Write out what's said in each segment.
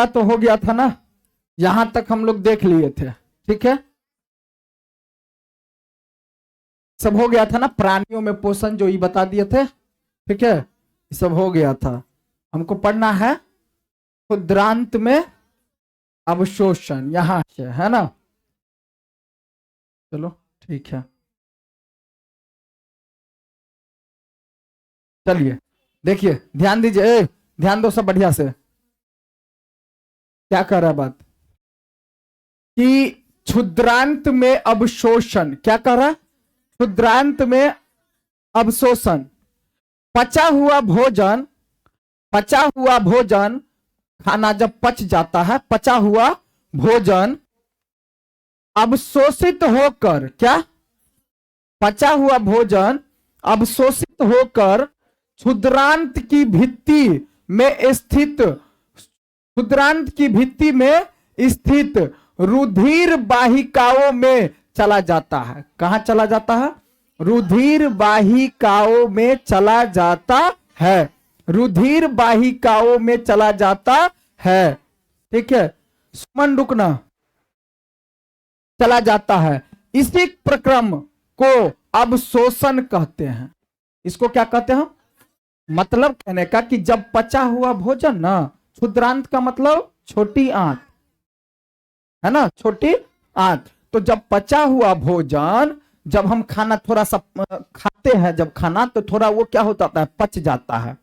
तो हो गया था ना, यहां तक हम लोग देख लिए थे, ठीक है, सब हो गया था ना। प्राणियों में पोषण जो ये बता दिए थे, ठीक है, ये सब हो गया था। हमको पढ़ना है क्षुद्रांत में अवशोषण, यहां से है ना। चलो ठीक है, चलिए देखिए, ध्यान दीजिए, ध्यान दो सब बढ़िया से। क्या कर रहा है बात कि क्षुद्रांत में अवशोषण, क्या कर रहा है, क्षुद्रांत में अवशोषण। पचा हुआ भोजन खाना जब पच जाता है, पचा हुआ भोजन अवशोषित होकर, क्या, पचा हुआ भोजन अवशोषित होकर क्षुद्रांत की भित्ति में स्थित रुधिर वाहिकाओं में चला जाता है। कहां चला जाता है, रुधिर वाहिकाओं में चला जाता है, रुधिर वाहिकाओं में चला जाता है, ठीक है, सुमन रुकना, चला जाता है। इसी प्रक्रम को अवशोषण कहते हैं। इसको क्या कहते हैं, मतलब कहने का कि जब पचा हुआ भोजन ना, क्षुद्रांत का मतलब छोटी आंत है ना, छोटी आंत, तो जब पचा हुआ भोजन, जब हम खाना थोड़ा सा खाते हैं, जब खाना तो थोड़ा वो क्या होता है, पच जाता है,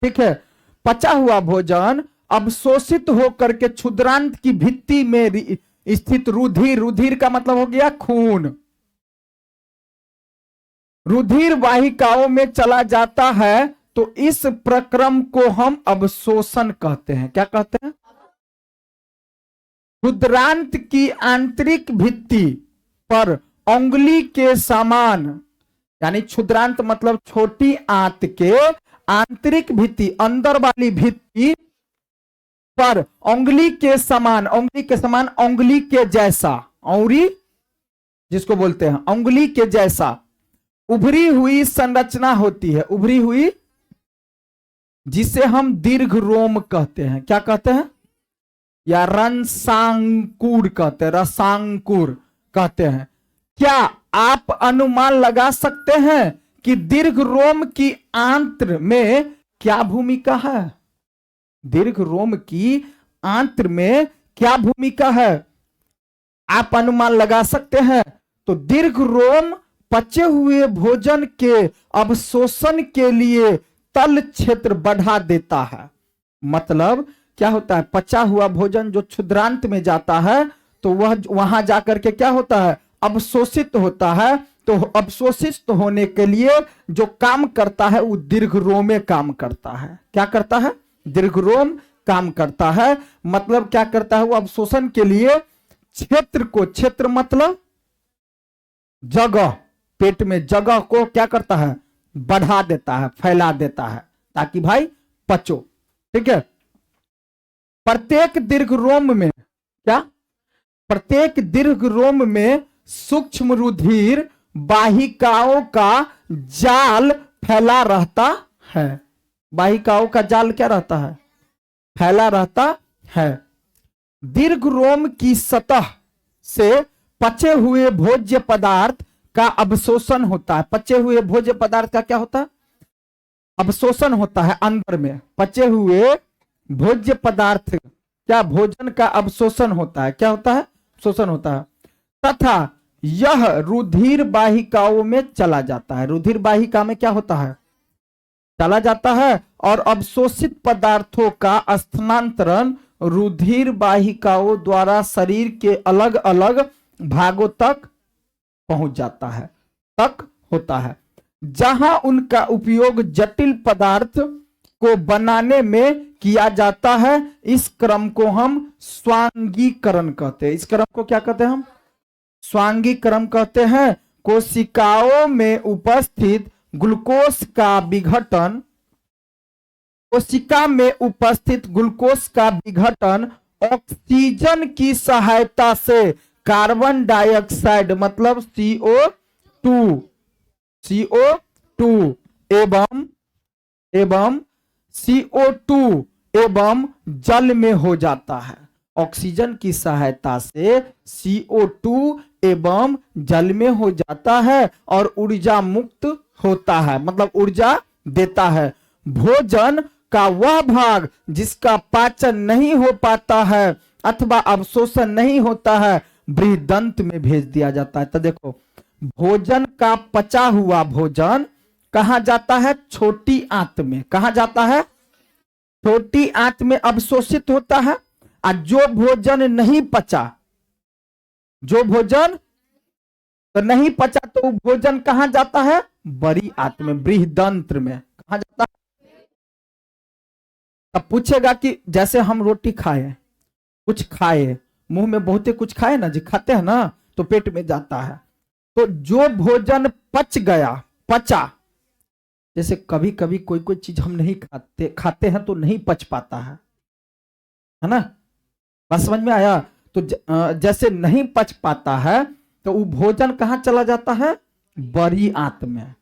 ठीक है। पचा हुआ भोजन अवशोषित होकर के क्षुद्रांत की भित्ति में स्थित रुधिर का मतलब हो गया खून, रुधिर वाहिकाओं में चला जाता है, तो इस प्रक्रम को हम अवशोषण कहते हैं। क्या कहते हैं, क्षुद्रांत की आंतरिक भित्ति पर उंगली के समान, यानी क्षुद्रांत मतलब छोटी आंत के आंतरिक भित्ति, अंदर वाली भित्ति पर उंगली के समान, उंगली के जैसा, औरी जिसको बोलते हैं उंगली के जैसा उभरी हुई संरचना होती है, उभरी हुई, जिसे हम दीर्घ रोम कहते हैं। क्या कहते हैं, या रसांकुर कहते हैं, रसांकुर कहते हैं। क्या आप अनुमान लगा सकते हैं कि दीर्घ रोम की आंत्र में क्या भूमिका है, दीर्घ रोम की आंत्र में क्या भूमिका है, आप अनुमान लगा सकते हैं। तो दीर्घ रोम पचे हुए भोजन के अवशोषण के लिए तल क्षेत्र बढ़ा देता है। मतलब क्या होता है, पचा हुआ भोजन जो क्षुद्रांत में जाता है, तो वह वहां जाकर के क्या होता है, अवशोषित होता है। तो अवशोषित होने के लिए जो काम करता है वो दीर्घ रोमे काम करता है। क्या करता है, दीर्घ रोम काम करता है। मतलब क्या करता है, वो अवशोषण के लिए क्षेत्र को, क्षेत्र मतलब जगह, पेट में जगह को क्या करता है, बढ़ा देता है, फैला देता है, ताकि भाई पचो, ठीक है। प्रत्येक दीर्घ रोम में क्या, प्रत्येक दीर्घ रोम में सूक्ष्म रुधिर वाहिकाओं का जाल फैला रहता है। वाहिकाओं का जाल क्या रहता है, फैला रहता है। दीर्घ रोम की सतह से पचे हुए भोज्य पदार्थ का अवशोषण होता है। पचे हुए भोज्य पदार्थ का क्या होता है, अवशोषण होता है। अंदर में पचे हुए भोज्य पदार्थ क्या, भोजन का अवशोषण होता है। क्या होता है, शोषण होता है। तथा यह रुधिर वाहिकाओं में चला जाता है। रुधिर वाहिका में क्या होता है, चला जाता है। और अवशोषित पदार्थों का स्थानांतरण रुधिर वाहिकाओं द्वारा शरीर के अलग अलग भागों तक पहुंच जाता है, तक होता है, जहां उनका उपयोग जटिल पदार्थ को बनाने में किया जाता है। इस क्रम को हम स्वांगीकरण कहते हैं। इस क्रम को क्या कहते हैं हम, स्वांगीकरण कहते हैं। कोशिकाओं में उपस्थित ग्लूकोज का विघटन, कोशिका में उपस्थित ग्लूकोज का विघटन ऑक्सीजन की सहायता से कार्बन डाइऑक्साइड मतलब CO2 एवं CO2 एवं जल में हो जाता है। ऑक्सीजन की सहायता से CO2 एवं जल में हो जाता है और ऊर्जा मुक्त होता है, मतलब ऊर्जा देता है। भोजन का वह भाग जिसका पाचन नहीं हो पाता है अथवा अवशोषण नहीं होता है बृहदंत में भेज दिया जाता है। तो देखो, भोजन का पचा हुआ भोजन कहा जाता है? छोटी आंत में। कहा जाता है? छोटी आंत में अवशोषित होता है। और जो भोजन नहीं पचा, जो भोजन तो नहीं पचा, तो भोजन कहां जाता है? बड़ी आंत में, बृहदंत्र में। कहा जाता है? अब पूछेगा कि जैसे हम रोटी खाए, कुछ खाए, मुंह में बहुते कुछ खाए ना, जी खाते हैं ना, तो पेट में जाता है। तो जो भोजन पच गया, पचा, जैसे कभी कभी कोई कोई चीज हम नहीं खाते हैं तो नहीं पच पाता है ना? बात समझ में आया? तो जैसे नहीं पच पाता है तो वो भोजन कहां चला जाता है? बड़ी आंत में।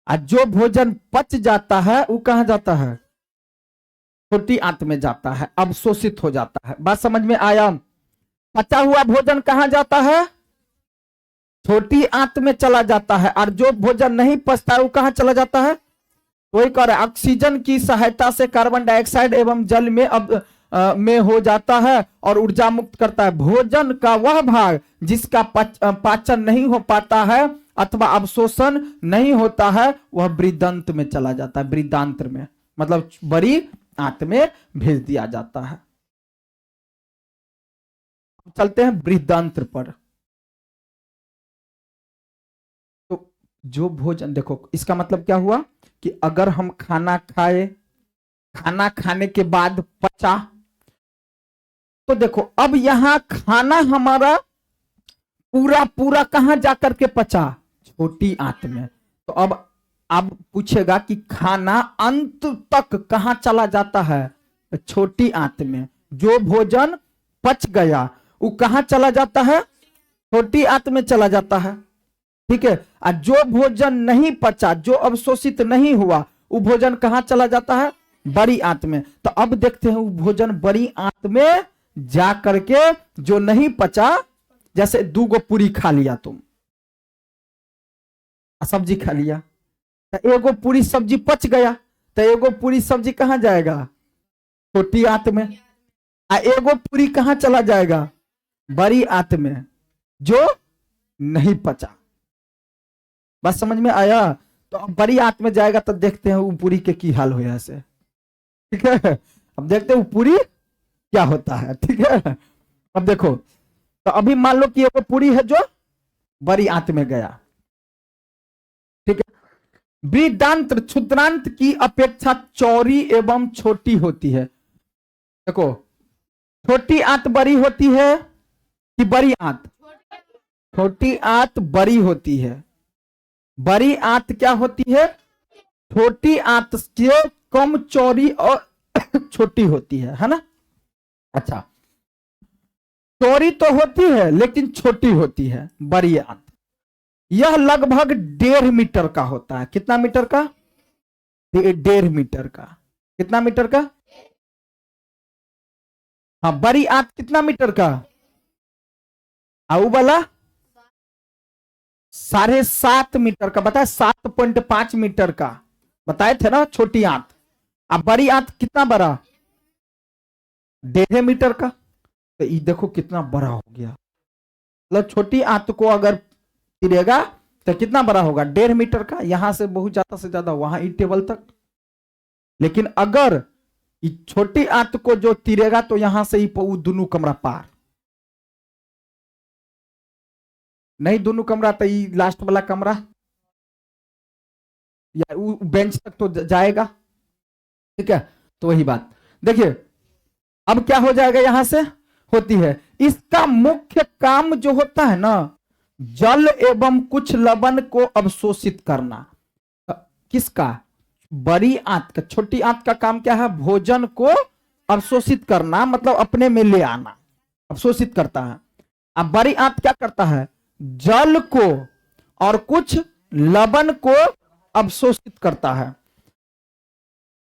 और जो भोजन पच जाता है वो कहां जाता है? छोटी आंत में जाता है, अवशोषित हो जाता है। बात समझ में आया? पचा हुआ भोजन कहां जाता है? छोटी आंत में चला जाता है। और जो भोजन नहीं पचता है वो कहां चला जाता है? वही कह रहा है, ऑक्सीजन की सहायता से कार्बन डाइऑक्साइड एवं जल में हो जाता है और ऊर्जा मुक्त करता है। भोजन का वह भाग जिसका पाचन नहीं हो पाता है अथवा अवशोषण नहीं होता है वह बृहदंत में चला जाता है, बृहदांत्र में, मतलब बड़ी आंत में भेज दिया जाता है। चलते हैं बृहदांत्र पर। तो जो भोजन, देखो इसका मतलब क्या हुआ कि अगर हम खाना खाए, खाना खाने के बाद पचा, तो देखो अब यहां खाना हमारा पूरा पूरा कहां जाकर के पचा? छोटी आंत में। तो अब पूछेगा कि खाना अंत तक कहां चला जाता है? छोटी आंत में। जो भोजन पच गया वो कहां चला जाता है? छोटी आंत में चला जाता है। ठीक है। और जो भोजन नहीं पचा, जो अवशोषित नहीं हुआ, वो भोजन कहां चला जाता है? बड़ी आंत में। तो अब देखते हैं वो भोजन बड़ी आंत में जा करके जो नहीं पचा, जैसे 2 गो पूरी खा लिया तुम, सब्जी खा लिया, तो एगो पूरी सब्जी पच गया, तो एगो पूरी सब्जी कहां जाएगा? छोटी आंत में। आ एगो पूरी कहां चला जाएगा? बड़ी आंत में, जो नहीं पचा। बस समझ में आया? तो अब बड़ी आंत में जाएगा तो देखते हैं वो पूरी के की हाल हो ऐसे। ठीक है, अब देखते हैं वो पूरी क्या होता है। ठीक है, अब देखो, तो अभी मान लो कि ये पूरी है जो बड़ी आंत में गया। ठीक है। बृहदांत्र क्षुद्रांत की अपेक्षा चौड़ी एवं छोटी होती है। देखो, छोटी आंत बड़ी होती है कि बड़ी आंत? छोटी आंत बड़ी होती है। बड़ी आंत क्या होती है? छोटी आंत से कम चौड़ी और छोटी होती है ना? अच्छा, चौड़ी तो होती है लेकिन छोटी होती है बड़ी आंत। यह लगभग 1.5 मीटर का होता है। कितना मीटर का? 1.5 मीटर का। कितना मीटर का? हाँ, बड़ी आंत कितना मीटर का? आऊ वाला 7.5 मीटर का बताया, 7.5 मीटर का बताए थे ना छोटी आंत। अब बड़ी आंत कितना बड़ा? 1.5 मीटर का। तो ये देखो कितना बड़ा हो गया। मतलब छोटी आंत को अगर तिरेगा तो कितना बड़ा होगा? 1.5 मीटर का। यहां से बहुत ज्यादा से ज्यादा वहां ई टेबल तक। लेकिन अगर छोटी आंत को जो तिरेगा तो यहां से ही दोनों कमरा पार, नहीं दोनों कमरा तो ये लास्ट वाला कमरा या बेंच तक तो जाएगा। ठीक है, तो वही बात देखिए। अब क्या हो जाएगा? यहां से होती है। इसका मुख्य काम जो होता है ना, जल एवं कुछ लवण को अवशोषित करना। किसका? बड़ी आंत का। छोटी आंत का काम क्या है? भोजन को अवशोषित करना, मतलब अपने में ले आना, अवशोषित करता है। अब बड़ी आंत क्या करता है? जल को और कुछ लवण को अवशोषित करता है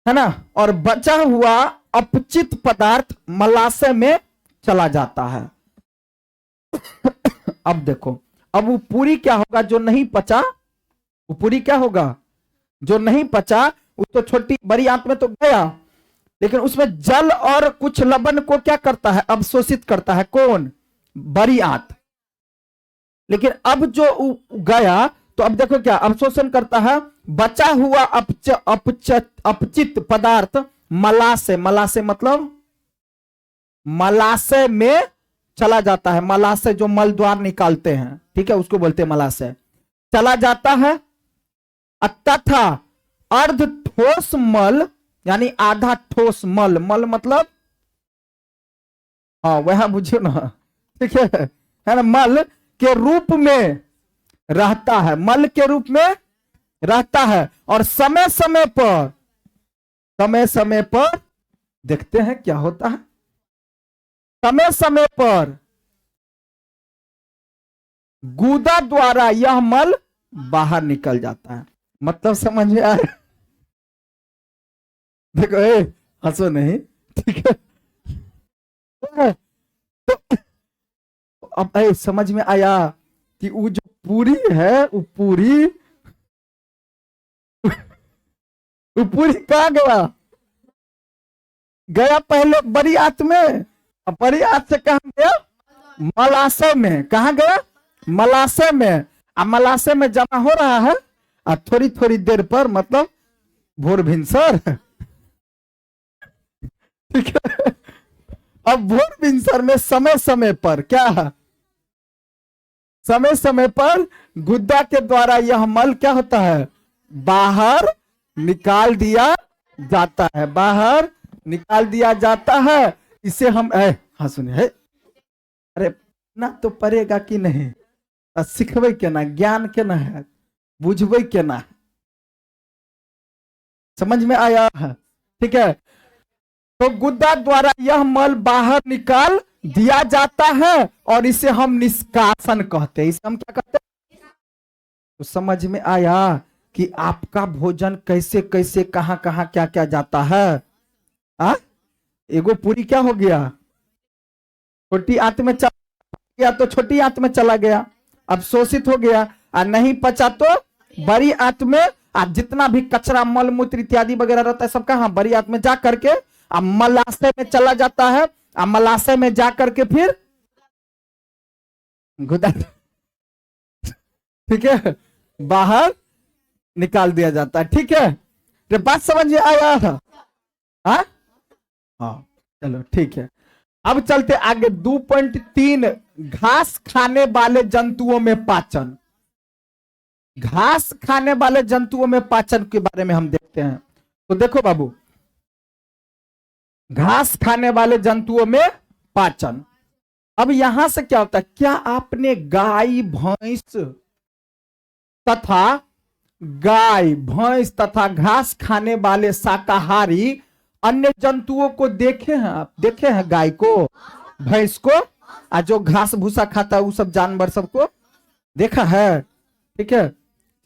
ना? और बचा हुआ अपचित पदार्थ मलाशय में चला जाता है। अब देखो, अब वो पूरी क्या होगा जो नहीं पचा, वो पूरी क्या होगा जो नहीं पचा, वो तो छोटी बड़ी आंत में तो गया, लेकिन उसमें जल और कुछ लवण को क्या करता है, अवशोषित करता है। कौन? बड़ी आंत। लेकिन अब जो गया तो अब देखो क्या अवशोषण करता है, बचा हुआ अपचित पदार्थ मलाशय, मलाशय मतलब मलाशय में चला जाता है। मलाशय जो मल द्वार निकालते हैं, ठीक है, उसको बोलते हैं मलाशय, चला जाता है। तथा अर्ध ठोस मल यानी आधा ठोस मल, मल मतलब हाँ वह बुझो ना, ठीक है ना, मल के रूप में रहता है, मल के रूप में रहता है। और समय समय पर देखते हैं क्या होता है, समय समय पर गूदा द्वारा यह मल बाहर निकल जाता है। मतलब समझ में आया? देखो हंसो नहीं, ठीक है। तो अब समझ में आया कि वो जो पूरी है, वो पूरी कहाँ गया पहले बड़ी आंत में, अब बड़ी आंत से कहाँ गया, मलाशय में। कहाँ गया? मलाशय में। अब मलाशय में जमा हो रहा है, और थोड़ी थोड़ी देर पर मतलब भोर भिनसर, ठीक है। अब भोर भिनसर में समय समय पर क्या, समय समय पर गुद्दा के द्वारा यह मल क्या होता है, बाहर निकाल दिया जाता है, बाहर निकाल दिया जाता है। इसे हम हाँ सुनिए, अरे ना तो पड़ेगा कि नहीं, सीखबे के ना, ज्ञान के ना है, बुझबे के ना, समझ में आया है, ठीक है। तो गुद्दा द्वारा यह मल बाहर निकाल दिया जाता है, और इसे हम निष्कासन कहते हैं। इसे हम क्या कहते हैं? तो समझ में आया कि आपका भोजन कैसे कैसे कहां कहां क्या क्या जाता है। एगो पूरी क्या हो गया, छोटी आंत में चला गया तो छोटी आंत में चला गया, अवशोषित हो गया, और नहीं पचा तो बड़ी आंत में। और जितना भी कचरा मल मूत्र इत्यादि वगैरह रहता है सब कहां, बड़ी आंत में जा करके अब मलाशय में चला जाता है, और मलाशय में जा करके फिर गुदा, ठीक है, बाहर निकाल दिया जाता है, ठीक है। तो बात समझ में आया था? हाँ चलो ठीक है। अब चलते आगे 2.3 घास खाने वाले जंतुओं में पाचन। घास खाने वाले जंतुओं में पाचन के बारे में हम देखते हैं। तो देखो बाबू, घास खाने वाले जंतुओं में पाचन। अब यहां से क्या होता है, क्या आपने गाय भैंस तथा घास खाने वाले शाकाहारी अन्य जंतुओं को देखे हैं? आप देखे हैं गाय को, भैंस को, और जो घास भूसा खाता है वो सब जानवर सबको देखा है, ठीक है।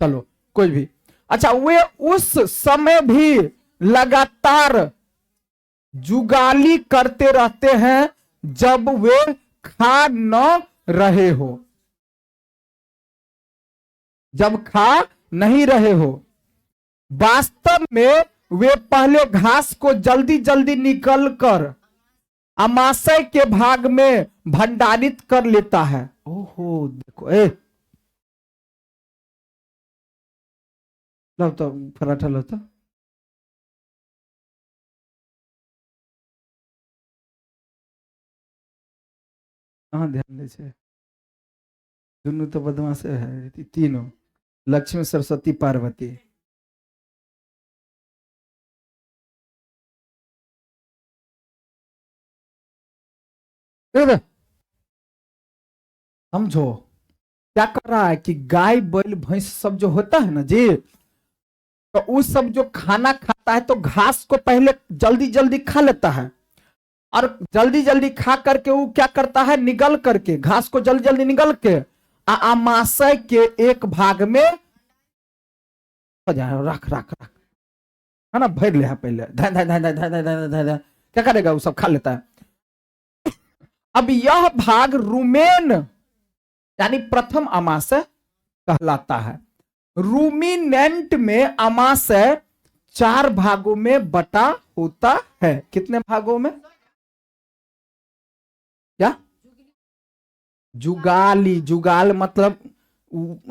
चलो कोई भी, अच्छा, वे उस समय भी लगातार जुगाली करते रहते हैं जब वे खा न रहे हो, जब खा नहीं रहे हो। वास्तव में वे पहले घास को जल्दी जल्दी निकलकर अमाशय के भाग में भंडारित कर लेता है। ओहो देखो, लो तो पराठा लो तो, कहाँ ध्यान दे छे, दोनों तो बदमाश है, तीनों लक्ष्मी सरस्वती पार्वती। समझो क्या कर रहा है कि गाय बैल भैंस सब जो होता है ना जी, तो उस सब जो खाना खाता है तो घास को पहले जल्दी जल्दी खा लेता है, और जल्दी जल्दी खा करके वो क्या करता है, निगल करके घास को जल्दी जल्दी निगल के अमाशय के एक भाग में रख रख रख, है ना, भर ले पहले, धा धा धा धा धा धा धा धा धा, क्या करेगा, वो सब खा लेता है। अब यह भाग रुमेन यानी प्रथम अमाशय कहलाता है। रूमिनेंट में अमाशय 4 भागों में बटा होता है। कितने भागों में? क्या? जुगाली, जुगाल मतलब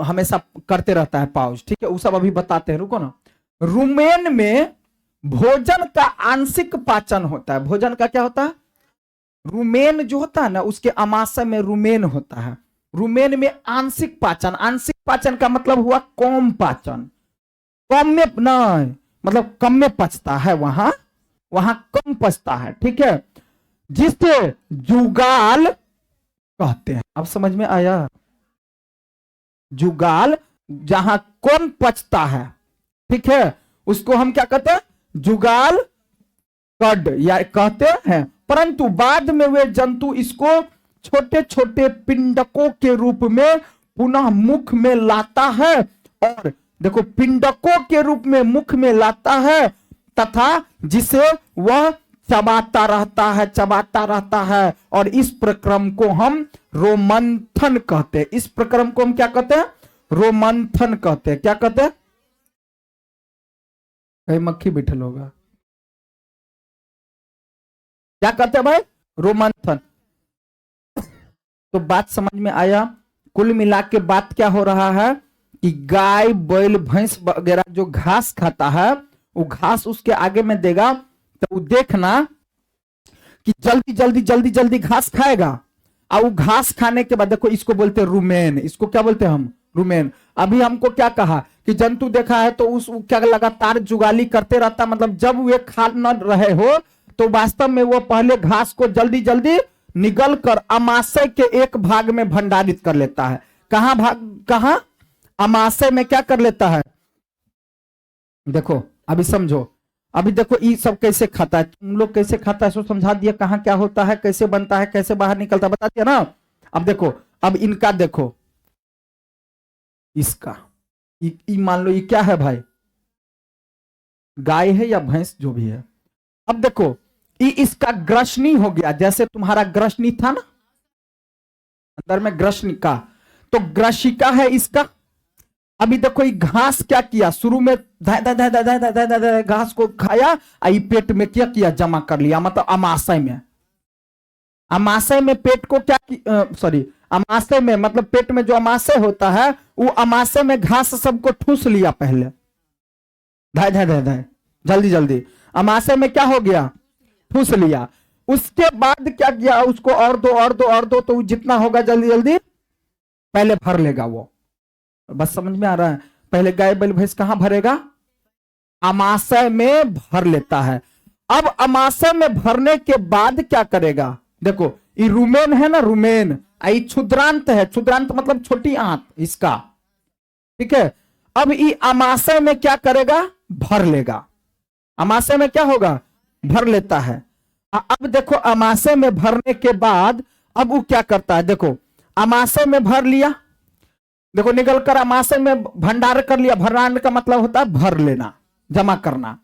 हमेशा करते रहता है पाउज, ठीक है, वो सब अभी बताते हैं, रुको ना। रुमेन में भोजन का आंशिक पाचन होता है। भोजन का क्या होता है? रुमेन जो होता है ना, उसके अमाशय में रुमेन होता है। रुमेन में आंशिक पाचन, आंशिक पाचन का मतलब हुआ कम पाचन, कम में नहीं, मतलब कम में पचता है, वहां वहां कम पचता है, ठीक है, जिसे जुगाल कहते हैं। अब समझ में आया? जुगाल जहां कम पचता है, ठीक है, उसको हम क्या कहते हैं? जुगाल कड या कहते हैं। परंतु बाद में वे जंतु इसको छोटे छोटे पिंडकों के रूप में पुनः मुख में लाता है, और देखो पिंडकों के रूप में मुख में लाता है, तथा जिसे वह चबाता रहता है, चबाता रहता है, और इस प्रक्रम को हम रोमंथन कहते हैं। इस प्रक्रम को हम क्या कहते हैं? रोमंथन कहते हैं। क्या कहते हैं? कहीं मक्खी बिठल होगा। क्या कहते हैं भाई? रोमंथन। तो बात समझ में आया? कुल मिला के बात क्या हो रहा है कि गाय बैल भैंस वगैरह जो घास खाता है, वो घास उसके आगे में देगा, तो वो देखना कि जल्दी जल्दी जल्दी जल्दी घास खाएगा, और वो घास खाने के बाद देखो, इसको बोलते हैं रुमेन। इसको क्या बोलते हैं हम? रुमेन। अभी हमको क्या कहा कि जंतु देखा है तो उस क्या लगातार जुगाली करते रहता, मतलब जब वे खा न रहे हो तो वास्तव में वो पहले घास को जल्दी जल्दी निगल कर अमाशय के एक भाग में भंडारित कर लेता है। कहां भाग? कहां? अमाशय में क्या कर लेता है? देखो अभी समझो, अभी देखो ये सब कैसे खाता है, तुम लोग कैसे खाता है सो समझा दिया, कहां क्या होता है, कैसे बनता है, कैसे बाहर निकलता है, बता दिया ना। अब देखो, अब इनका देखो, इसका मान लो ये क्या है भाई? गाय है या भैंस जो भी है। अब देखो ये इसका ग्रसनी हो गया, जैसे तुम्हारा ग्रसनी था ना अंदर में ग्रसनी का, तो ग्रसिका है इसका। अभी देखो ये घास क्या किया, शुरू में घास को खाया, आई पेट में क्या किया? जमा कर लिया, मतलब अमाशय में। अमाशय में पेट को क्या सॉरी, अमाशय में मतलब पेट में जो अमाशय होता है, वो अमाशय में घास सबको ठूस लिया पहले, धाय धाय धाय धाय जल्दी जल्दी। अमाशय में क्या हो गया? ठूस लिया। उसके बाद क्या किया? उसको और दो और दो और दो, तो जितना होगा जल्दी जल्दी पहले भर लेगा वो। बस समझ में आ रहा है? पहले गाय बैल भैंस कहां भरेगा? अमाशय में भर लेता है। अब अमाशय में भरने के बाद क्या करेगा? देखो ये रुमेन है ना, रुमेन, आई क्षुद्रांत है, क्षुद्रांत मतलब छोटी आंत इसका, ठीक है। अब ये अमाशय में क्या करेगा? भर लेगा। अमाशय में क्या होगा? भर लेता है। अब देखो अमाशय में भरने के बाद अब वो क्या करता है? देखो अमाशय में भर लिया, देखो निकल कर अमाशय में भंडार कर लिया। भंडार का मतलब होता है भर लेना, जमा करना।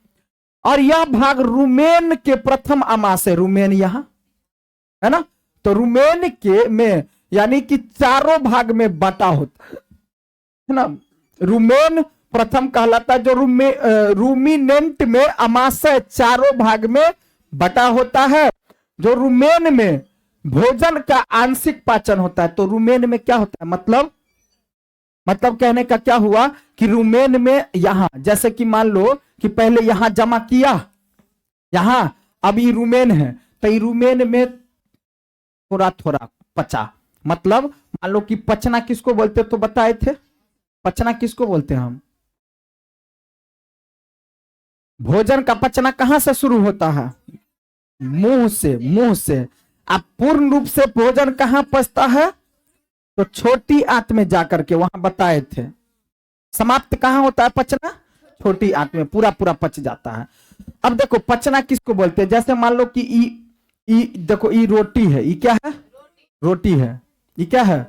और यह भाग रुमेन के प्रथम अमाशय, रुमेन यहां है ना, तो रुमेन के में यानी कि चारों भाग में बटा होता है ना। रुमेन प्रथम कहलाता है, जो रूमिनेंट में अमाशय चारों भाग में बटा होता है। जो रुमेन में भोजन का आंशिक पाचन होता है, तो रुमेन में क्या होता है? मतलब कहने का क्या हुआ कि रुमेन में यहां, जैसे कि मान लो कि पहले यहां जमा किया, यहां, अब ये रुमेन है, तो ये रुमेन में थोड़ा थोड़ा पचा। मतलब मान लो कि पचना किसको बोलते तो बताए थे? पचना किसको बोलते हैं हम? भोजन का पचना कहां से शुरू होता है? मुंह से, मुंह से। अब पूर्ण रूप से भोजन कहां पचता है? तो छोटी आंत में जाकर के, वहां बताए थे। समाप्त कहां होता है पचना? छोटी आंत में पूरा पूरा पच जाता है। अब देखो पचना किसको बोलते हैं? जैसे मान लो कि देखो ये रोटी है, ये क्या है? रोटी है। ये क्या है?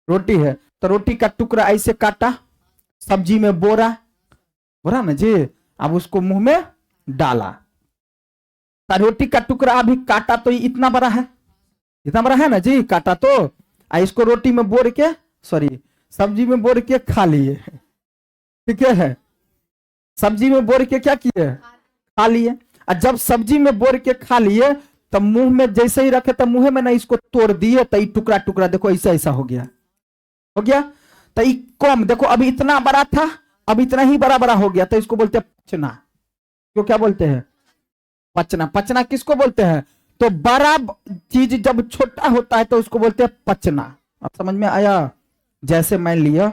रोटी है। तो रोटी का टुकड़ा ऐसे काटा, सब्जी में बोरा बोरा ना जी, अब उसको मुंह में डाला, रोटी का टुकड़ा अभी काटा तो इतना बड़ा है, इतना बड़ा है ना जी, काटा तो इसको रोटी में बोर के, सॉरी सब्जी में बोर के खा लिए, ठीक है, सब्जी में बोर के क्या किए, खा लिए। और जब सब्जी में बोर के खा लिए तब मुंह में जैसे ही रखे, तब मुंह में ना इसको तोड़ दिए, तो टुकड़ा टुकड़ा देखो ऐसा ऐसा हो गया, हो गया। तो कम देखो, अभी इतना बड़ा था, अब इतना ही बड़ा बड़ा हो गया, तो इसको बोलते हैं पचना। क्यों, क्या बोलते हैं, पचना। पचना किसको बोलते हैं, तो बड़ा चीज जब छोटा होता है तो उसको बोलते हैं पचना। अब समझ में आया। जैसे मान लिया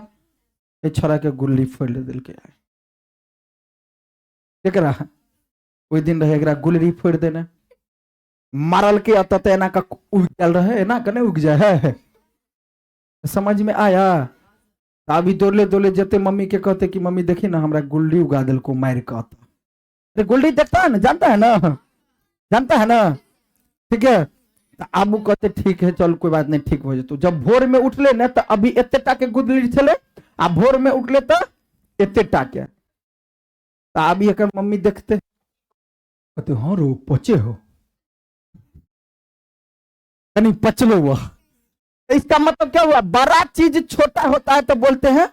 ये छोरा के गुल्ली फोड़ दिल के आए, कोई दिन रहे गुल्ली फोड़ देने, मारल के आता तो एना का उग गल रहे, एना का नहीं उग जाए, समझ में आया। अभी दौड़ले दौड़ले जते मम्मी के कहते कि मम्मी देखी ना हमरा गुल्ली उगा दिल को मार के आता, अरे गुल्ली देखता है ना, जानता है ना, जानता है ना, ठीक है। तो अब वो कहते ठीक है चल कोई बात नहीं, ठीक हो जाए। तो जब भोर में उठले ना तो अभी एते टाके गुल्ली चले, आ भोर में उठले तो एते टाके, तो अभी एक मम्मी देखते कहते हाँ रो पचे हो, नहीं पचलो हुआ। इसका मतलब क्या हुआ, बड़ा चीज छोटा होता है तो बोलते हैं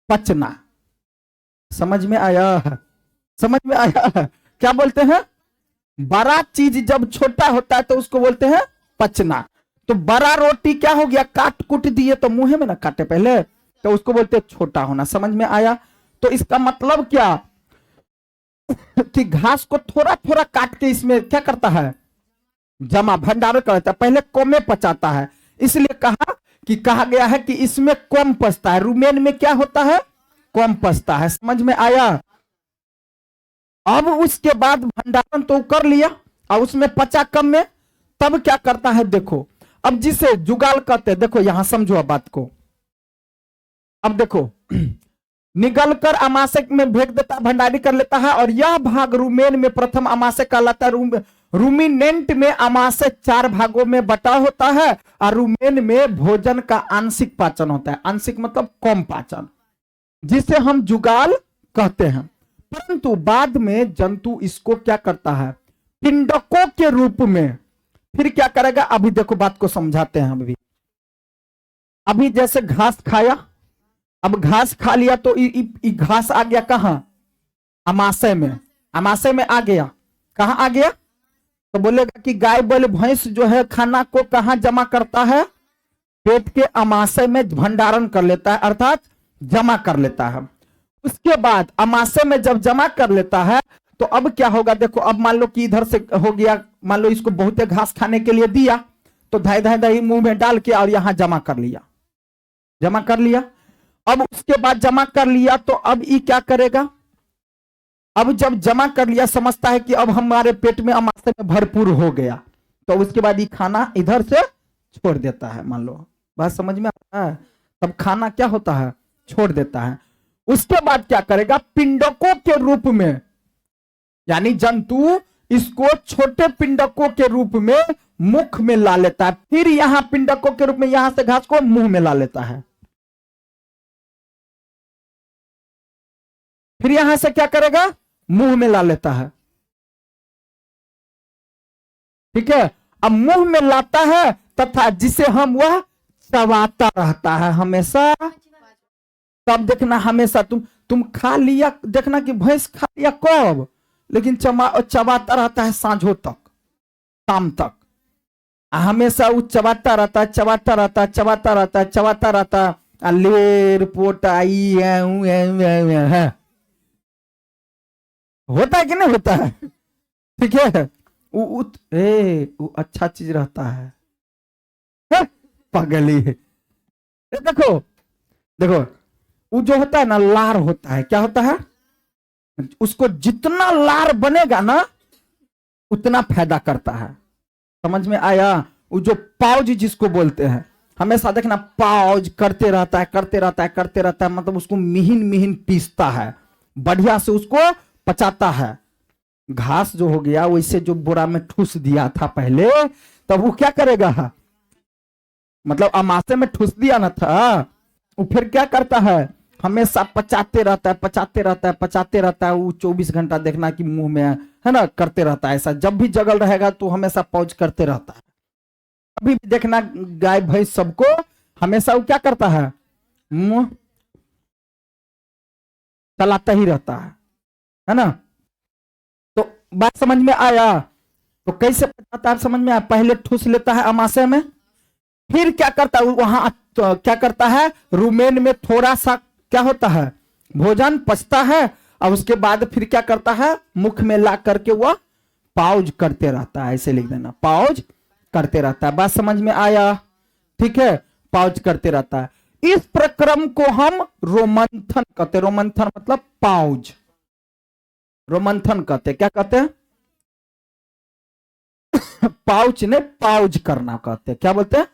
पचना। समझ में आया, समझ में आया। क्या बोलते हैं, बड़ा चीज जब छोटा होता है तो उसको बोलते हैं पचना। तो बड़ा रोटी क्या हो गया, काट कुट दिए तो मुंह में ना काटे पहले, तो उसको बोलते हैं छोटा होना। समझ में आया। तो इसका मतलब क्या कि घास को थोड़ा थोड़ा काट के इसमें क्या करता है, जमा भंडारण करता है, पहले कम में पचाता है, इसलिए कहा कि कहा गया है कि इसमें कम पचता है, रुमेन में क्या होता है, कम पचता है। समझ में आया। अब उसके बाद भंडारण तो कर लिया और उसमें पचा कम में, तब क्या करता है देखो, अब जिसे जुगाल कहते हैं, देखो यहां समझो अब बात को। अब देखो निगल कर अमाशय में भेज देता, भंडारी कर लेता है, और यह भाग रुमेन में प्रथम अमाशय कहलाता है। रूमिनेंट में अमाशय 4 भागों में बटा होता है, और रुमेन में भोजन का आंशिक पाचन होता है। आंशिक मतलब कम पाचन, जिसे हम जुगाल कहते हैं। परंतु बाद में जंतु इसको क्या करता है, पिंडकों के रूप में फिर क्या करेगा, अभी देखो बात को समझाते हैं। अभी जैसे घास खाया, अब घास खा लिया तो घास आ गया कहां, अमाशय में, अमाशय में आ गया, कहां आ गया, तो बोलेगा कि गाय बैल भैंस जो है खाना को कहां जमा करता है, पेट के अमाशय में भंडारण कर लेता है, अर्थात जमा कर लेता है। उसके बाद अमाशय में जब जमा कर लेता है तो अब क्या होगा, देखो अब मान लो कि इधर से हो गया, मान लो इसको बहुत घास खाने के लिए दिया, तो धाई धाई धाई मुंह में डाल के और यहां जमा कर लिया, जमा कर लिया। अब उसके बाद जमा कर लिया तो अब ये क्या करेगा, अब जब जमा कर लिया समझता है कि अब हमारे पेट में अमाशय में भरपूर हो गया, तो उसके बाद ये खाना इधर से छोड़ देता है। मान लो बात समझ में आता है, तब खाना क्या होता है, छोड़ देता है। उसके बाद क्या करेगा, पिंडकों के रूप में, यानी जंतु इसको छोटे पिंडकों के रूप में मुख में ला लेता है, फिर यहां पिंडकों के रूप में यहां से घास को मुंह में ला लेता है, फिर यहां से क्या करेगा, मुंह में ला लेता है, ठीक है। अब मुंह में लाता है तथा जिसे हम वह चबाता रहता है हमेशा। तब देखना हमेशा तुम खा लिया, देखना कि भैंस खा लिया कब, लेकिन चबाता रहता है सांझों तक, शाम तक, हमेशा वो चबाता रहता है, चबाता रहता है, चबाता रहता है, चबाता रहता है, लेर पोटाई है, होता है कि नहीं होता है, ठीक है। वो अच्छा चीज रहता है, पगली है। देखो देखो वो जो होता है ना, लार होता है, क्या होता है, उसको जितना लार बनेगा ना उतना फायदा करता है। समझ में आया। वो जो पाउज जिसको बोलते हैं, हमेशा देखना पाउज करते रहता है, करते रहता है, करते रहता है, मतलब उसको मिहिन मिहिन पीसता है, बढ़िया से उसको पचाता है। घास जो हो गया वैसे जो बोरा में ठूस दिया था पहले, तब वो क्या करेगा, मतलब अमाशय में ठूस दिया ना था, वो फिर क्या करता है, हमेशा पचाते रहता है, पचाते रहता है, पचाते रहता है। वो 24 घंटा देखना कि मुंह में है ना, करते रहता है ऐसा। जब भी जगल रहेगा तो हमेशा पौज करते रहता है। अभी भी देखना गाय भैंस सबको हमेशा वो क्या करता है, मुंह चलाता ही रहता है ना। तो बात समझ में आया। तो कैसे पचाता है समझ में आया। पहले ठूस लेता है अमाशय में, फिर क्या करता है वहां, तो क्या करता है, रुमेन में थोड़ा सा क्या होता है, भोजन पचता है। और उसके बाद फिर क्या करता है, मुख में ला करके वह पाउज करते रहता है। ऐसे लिख देना, पाउज करते रहता है। बात समझ में आया, ठीक है, पाउज करते रहता है। इस प्रक्रम को हम रोमंथन कहते हैं। रोमंथन मतलब पाउज, रोमंथन कहते हैं। क्या कहते हैं, पाउच ने पाउज करना कहते हैं। क्या बोलते हैं,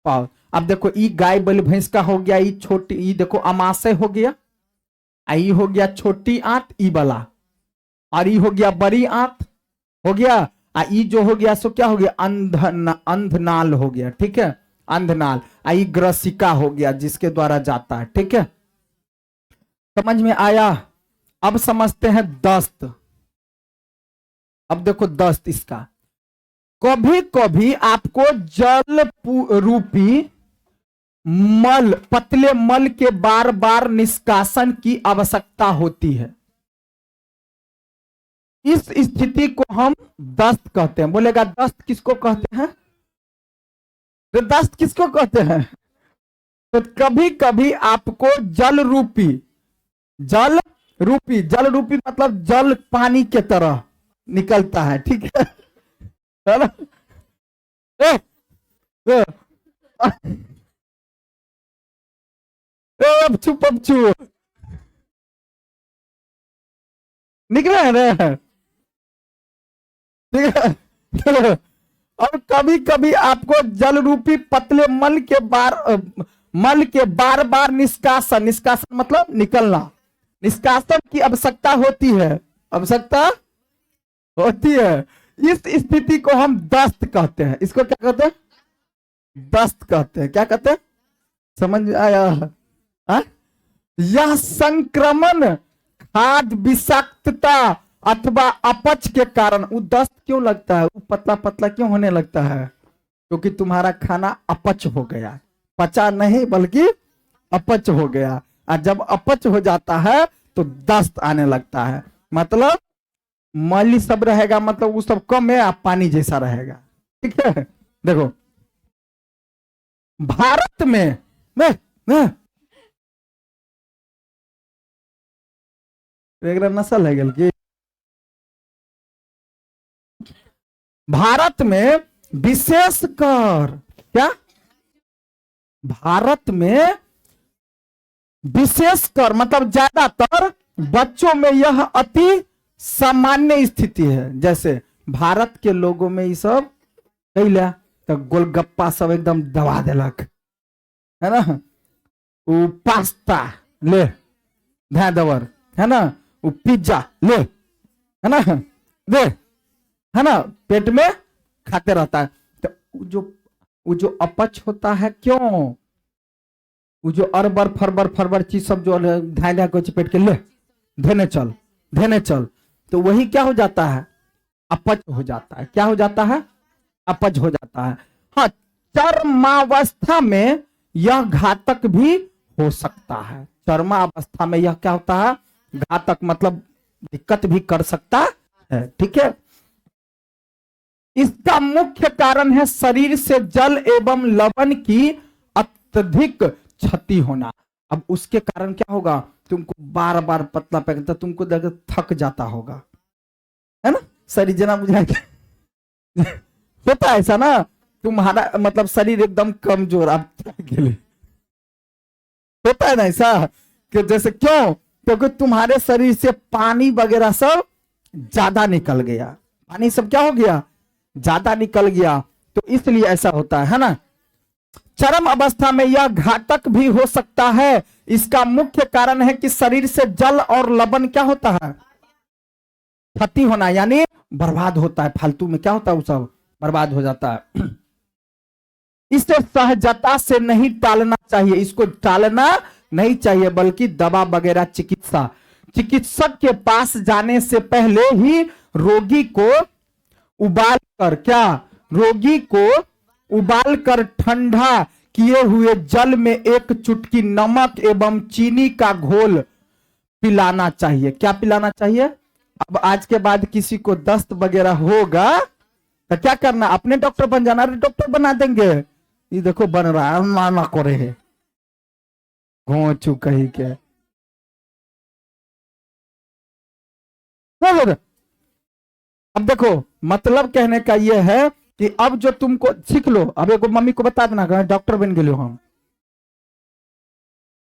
पाउज। अब देखो ई गाय बैल भैंस का हो गया, ई छोटी, ई देखो अमाशय हो गया, ई हो गया छोटी आंत ई वाला, और ई हो गया बड़ी आंत हो गया। ई जो हो गया सो क्या हो गया, अंधनाल हो गया, ठीक है, अंधनाल। ई ग्रसिका हो गया जिसके द्वारा जाता है, ठीक है, समझ में आया। अब समझते हैं दस्त। अब देखो दस्त इसका, कभी कभी आपको जल रूपी मल, पतले मल के बार बार निष्कासन की आवश्यकता होती है। इस स्थिति को हम दस्त कहते हैं। बोलेगा दस्त किसको कहते हैं, तो दस्त किसको कहते हैं। तो कभी कभी आपको जल रूपी मतलब जल पानी के तरह निकलता है, ठीक है ना? अब चुप निकले है ना, ठीक है। और कभी कभी आपको जल रूपी पतले मल के बार बार निष्कासन मतलब निकलना, निष्कासन की आवश्यकता होती है, आवश्यकता होती है। इस स्थिति को हम दस्त कहते हैं। इसको क्या कहते हैं, दस्त कहते हैं। क्या कहते हैं, समझ आया। यह संक्रमण खाद्य विषाक्तता अथवा अपच के कारण, वो दस्त क्यों लगता है, वो पतला पतला क्यों होने लगता है, क्योंकि तुम्हारा खाना अपच हो गया, पचा नहीं बल्कि अपच हो गया। और जब अपच हो जाता है तो दस्त आने लगता है। मतलब मली सब रहेगा, मतलब वो सब कम है, आप पानी जैसा रहेगा, ठीक है। देखो भारत में नस्ल है गल की, भारत में विशेषकर क्या, भारत में विशेषकर मतलब ज्यादातर बच्चों में यह अति सामान्य स्थिति है। जैसे भारत के लोगों में ये सब कैला तो गोलगप्पा सब एकदम दबा देलक, है ना, वो पास्ता ले दवर, है ना, वो पिज्जा ले, है ना, दे, है ना, पेट में खाते रहता है। तो वो जो अपच होता है क्यों, वो जो अरबर फरबर चीज सब जो धा को चपेट के ले धेने चल, तो वही क्या हो जाता है, अपच हो जाता है। क्या हो जाता है, अपच हो जाता है। हाँ, चरमावस्था में यह घातक भी हो सकता है। चरमावस्था में यह क्या होता है, घातक मतलब दिक्कत भी कर सकता है, ठीक है। इसका मुख्य कारण है शरीर से जल एवं लवण की अत्यधिक क्षति होना। अब उसके कारण क्या होगा, तुमको बार बार पतला पहनता, तुमको देखकर थक जाता होगा, है ना, शरीर जना बुझाएगा होता है ऐसा ना, तुम्हारा मतलब शरीर एकदम कमजोर, आप के लिए होता है ना ऐसा, कि जैसे क्यों, क्योंकि तुम्हारे शरीर से पानी वगैरह सब ज्यादा निकल गया, पानी सब क्या हो गया, ज्यादा निकल गया, तो इसलिए ऐसा होता है ना। चरम अवस्था में यह घातक भी हो सकता है। इसका मुख्य कारण है कि शरीर से जल और लवण क्या होता है, क्षति होना, यानी बर्बाद होता है, फालतू में क्या होता है, वो सब बर्बाद हो जाता है। इसे सहजता से नहीं टालना चाहिए, इसको टालना नहीं चाहिए, बल्कि दवा वगैरह चिकित्सा, चिकित्सक के पास जाने से पहले ही रोगी को उबाल कर, क्या, रोगी को उबाल कर ठंडा किए हुए जल में एक चुटकी नमक एवं चीनी का घोल पिलाना चाहिए। क्या पिलाना चाहिए? अब आज के बाद किसी को दस्त वगैरह होगा तो क्या करना, अपने डॉक्टर बन जाना। अरे डॉक्टर बना देंगे, ये देखो बन रहा है, माना करे है घोचू कही के। अब देखो मतलब कहने का ये है कि अब जो तुमको सीख लो, अब एक मम्मी को बता देना डॉक्टर बन गए हम।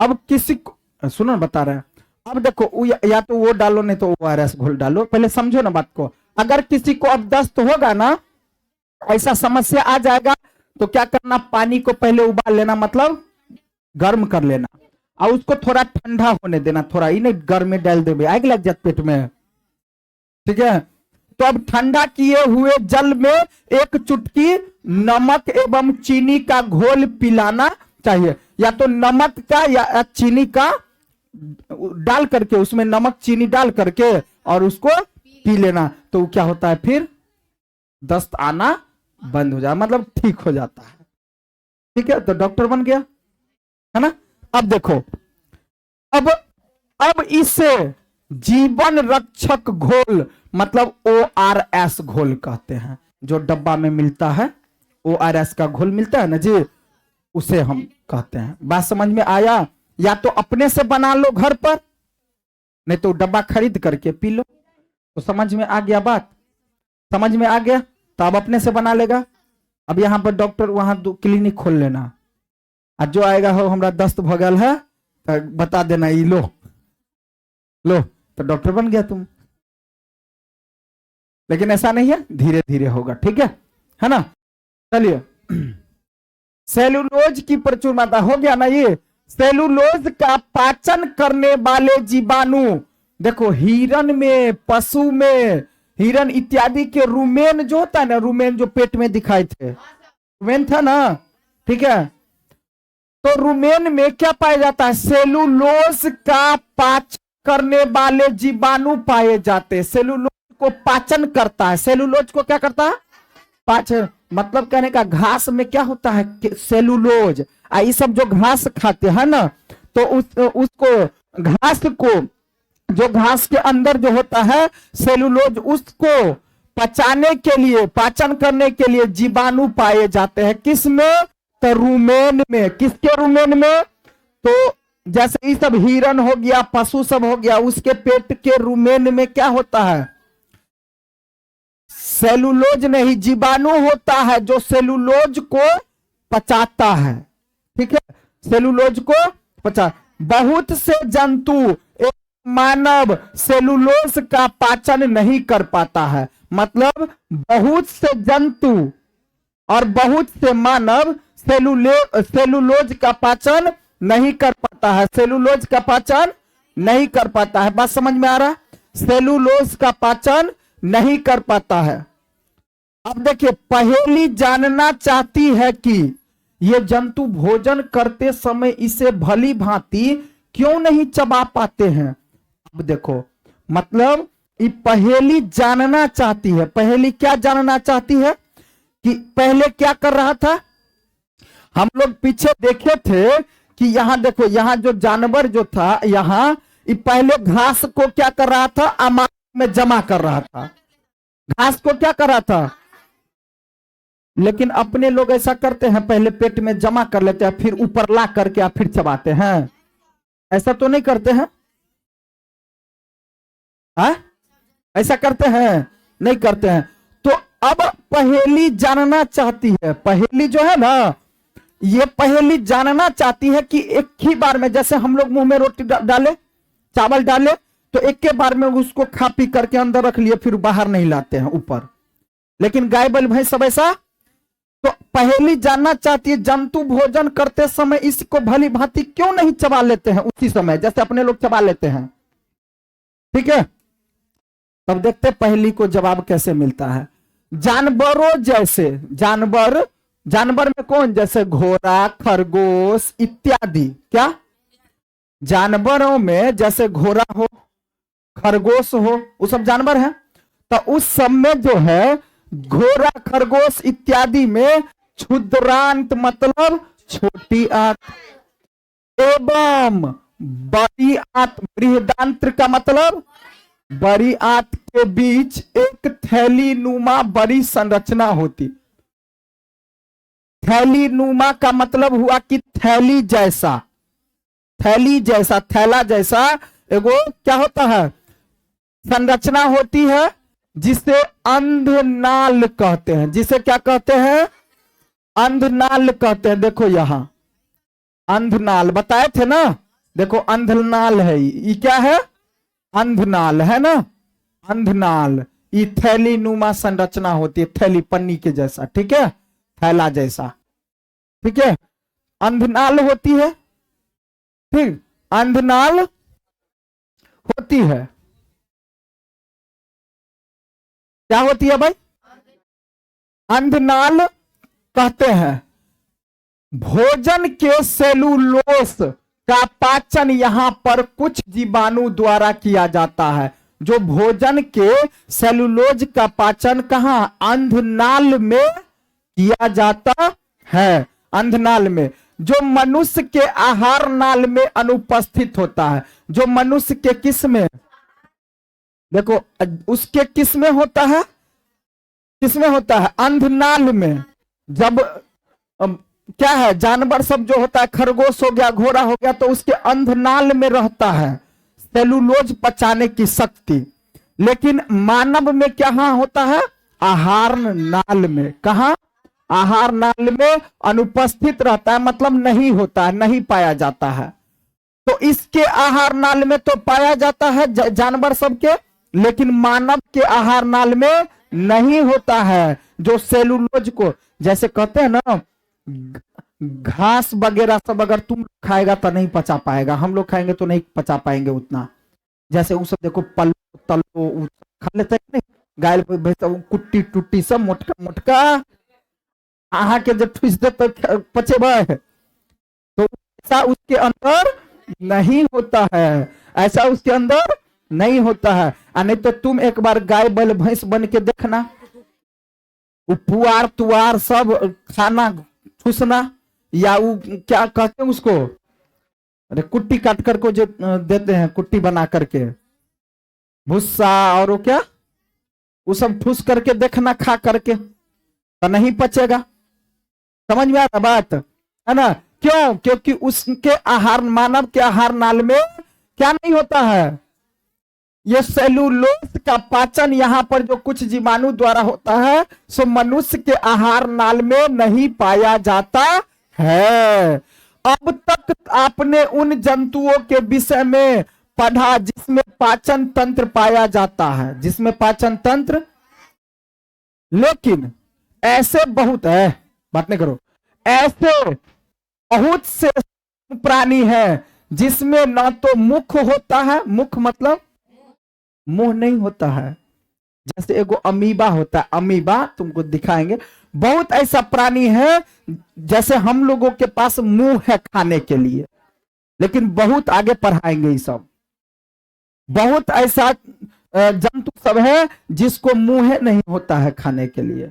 अब किसी को सुनो बता रहे हैं, अब देखो या तो वो डालो नहीं तो ORS घोल डालो, पहले समझो ना बात को। अगर किसी को अब दस्त होगा ना, ऐसा समस्या आ जाएगा, तो क्या करना, पानी को पहले उबाल लेना, मतलब गर्म कर लेना, और उसको थोड़ा ठंडा होने देना, थोड़ा ही नहीं गर्म में डाल देवे, आग लग जाए पेट में, ठीक है। तो अब ठंडा किए हुए जल में एक चुटकी नमक एवं चीनी का घोल पिलाना चाहिए, या तो नमक का या चीनी का डाल करके, उसमें नमक चीनी डाल करके और उसको पी लेना, तो क्या होता है, फिर दस्त आना बंद हो जाए, मतलब ठीक हो जाता है। ठीक है, तो डॉक्टर बन गया है ना। अब देखो, अब इसे जीवन रक्षक घोल, मतलब ORS घोल कहते हैं, जो डब्बा में मिलता है, ORS का घोल मिलता है ना जी, उसे हम कहते हैं। बात समझ में आया? या तो अपने से बना लो घर पर, नहीं तो डब्बा खरीद करके पी लो। तो समझ में आ गया बात? समझ में आ गया? तो अब अपने से बना लेगा। अब यहाँ पर डॉक्टर, वहां क्लिनिक खोल लेना, आज जो आएगा हो हमरा दस्त भगल है तो बता देना, ये लो लो, तो डॉक्टर बन गया तुम। लेकिन ऐसा नहीं है, धीरे धीरे होगा, ठीक है ना। चलिए, सेलुलोज की प्रचुर मात्रा, हो गया ना ये। सेलुलोज का पाचन करने वाले जीवाणु, देखो हिरन में, पशु में, हिरन इत्यादि के रुमेन जो होता है ना, रुमेन जो पेट में दिखाए थे, रुमेन था ना, ठीक है। तो रुमेन में क्या पाया जाता है, सेलुलोज का पाचन करने वाले जीवाणु पाए जाते हैं। सेलुलोज को पाचन करता है, सेलुलोज को क्या करता है, पाचन, मतलब कहने का घास में क्या होता है, सेलुलोज। ये सब जो घास खाते हैं ना, तो उसको घास को, जो घास के अंदर जो होता है सेलुलोज, उसको पचाने के लिए, पाचन करने के लिए जीवाणु पाए जाते हैं। किस में? तो रुमेन में। किसके रुमेन में? तो जैसे ये सब हिरन हो गया, पशु सब हो गया, उसके पेट के रुमेन में क्या होता है, सेलुलोज नहीं, जीवाणु होता है जो सेलुलोज को पचाता है, ठीक है, सेलुलोज को पचा। बहुत से जंतु, एक मानव सेलुलोज का पाचन नहीं कर पाता है, मतलब बहुत से जंतु और बहुत से मानव सेलुलोज का पाचन नहीं कर पाता है, सेलुलोज का पाचन नहीं कर पाता है। बात समझ में आ रहा है? सेलुलोज का पाचन नहीं कर पाता है। अब देखिए, पहेली जानना चाहती है कि ये जंतु भोजन करते समय इसे भली भांति क्यों नहीं चबा पाते हैं। अब देखो, मतलब ये पहेली जानना चाहती है। पहेली क्या जानना चाहती है कि पहले क्या कर रहा था, हम लोग पीछे देखे थे कि यहां देखो, यहां जो जानवर जो था, यहां पहले घास को क्या कर रहा था, अमाप में जमा कर रहा था, घास को क्या कर रहा था। लेकिन अपने लोग ऐसा करते हैं, पहले पेट में जमा कर लेते हैं, फिर ऊपर ला करके फिर चबाते हैं। ऐसा तो नहीं करते हैं? ऐसा करते हैं? नहीं करते हैं। तो अब पहेली जानना चाहती है, पहेली जो है ना, ये पहेली जानना चाहती है कि एक ही बार में, जैसे हम लोग मुंह में रोटी डाले, चावल डाले, तो एक के बार में उसको खा पी करके अंदर रख लिए, फिर बाहर नहीं लाते हैं ऊपर। लेकिन गाय बैल भैंस सब ऐसा। तो पहेली जानना चाहती है, जंतु भोजन करते समय इसको भली भांति क्यों नहीं चबा लेते हैं उसी समय, जैसे अपने लोग चबा लेते हैं। ठीक है, तब देखते पहेली को जवाब कैसे मिलता है। जानवरों जैसे, जानवर में कौन, जैसे घोड़ा, खरगोश इत्यादि, क्या जानवरों में जैसे घोड़ा हो, खरगोश हो, वो सब जानवर है। तो उस सब में जो है घोड़ा, खरगोश इत्यादि में क्षुद्रांत मतलब छोटी आंत, एवं बड़ी आंत, बृहदांत्र का मतलब बड़ी आंत के बीच एक थैली नुमा बड़ी संरचना होती। थैली नुमा का मतलब हुआ कि थैली जैसा, थैली जैसा, थैला जैसा एगो क्या होता है, संरचना होती है, जिसे अंधनाल कहते हैं। जिसे क्या कहते हैं, अंधनाल कहते हैं। देखो यहां अंधनाल बताए थे ना, देखो अंधनाल है, ये क्या है, अंधनाल है ना, अंधनाल। ये थैली नुमा संरचना होती है, थैली पन्नी के जैसा, ठीक है, थैला जैसा, ठीक है, अंधनाल होती है। ठीक, अंधनाल होती है, क्या होती है भाई, अंधनाल कहते हैं। भोजन के सेलुलोस का पाचन यहां पर कुछ जीवाणु द्वारा किया जाता है। जो भोजन के सेलुलोज का पाचन कहां, अंधनाल में किया जाता है। अंधनाल में, जो मनुष्य के आहार नाल में अनुपस्थित होता है। जो मनुष्य के किस में, देखो उसके किस में होता है, किस में होता है, अंधनाल में। जब क्या है, जानवर सब जो होता है, खरगोश हो गया, घोड़ा हो गया, तो उसके अंधनाल में रहता है सेलुलोज पचाने की शक्ति। लेकिन मानव में क्या होता है, आहार नाल में। कहा, आहार नाल में अनुपस्थित रहता है, मतलब नहीं होता है, नहीं पाया जाता है। तो इसके आहार नाल में तो पाया जाता है जानवर सबके, लेकिन मानव के आहार नाल में नहीं होता है। जो सेलुलोज को, जैसे कहते हैं ना, घास वगैरह सब अगर तुम खाएगा तो नहीं पचा पाएगा, हम लोग खाएंगे तो नहीं पचा पाएंगे उतना। जैसे वो सब देखो पल्लो तल्लो खा लेते हैं नहीं, गाय भैंस कुट्टी टुट्टी सब मोटका मोटका आहा के जब ठूस दे तो पचे भाई, तो ऐसा उसके अंदर नहीं होता है, ऐसा उसके अंदर नहीं होता है। नहीं तो तुम एक बार गाय बैल भैंस बन के देखना, पुआर तुआर सब खाना ठूसना, या वो क्या कहते हैं उसको, अरे कुट्टी काट कर को जो देते हैं, कुट्टी बना करके भूसा और वो क्या, वो सब ठूस करके देखना, खा करके तो नहीं पचेगा। समझ में आता बात है ना, क्यों, क्योंकि उसके आहार, मानव के आहार नाल में क्या नहीं होता है, ये सेलुलोज का पाचन यहां पर जो कुछ जीवाणु द्वारा होता है, सो मनुष्य के आहार नाल में नहीं पाया जाता है। अब तक आपने उन जंतुओं के विषय में पढ़ा जिसमें पाचन तंत्र पाया जाता है, जिसमें पाचन तंत्र, लेकिन ऐसे बहुत है, बात नहीं करो, ऐसे बहुत से प्राणी हैं जिसमें ना तो मुख होता है, मुख मतलब मुंह नहीं होता है। जैसे एगो अमीबा होता है, अमीबा तुमको दिखाएंगे, बहुत ऐसा प्राणी है जैसे हम लोगों के पास मुंह है खाने के लिए, लेकिन बहुत आगे पढ़ाएंगे ये सब। बहुत ऐसा जंतु सब है जिसको मुंह नहीं होता है खाने के लिए,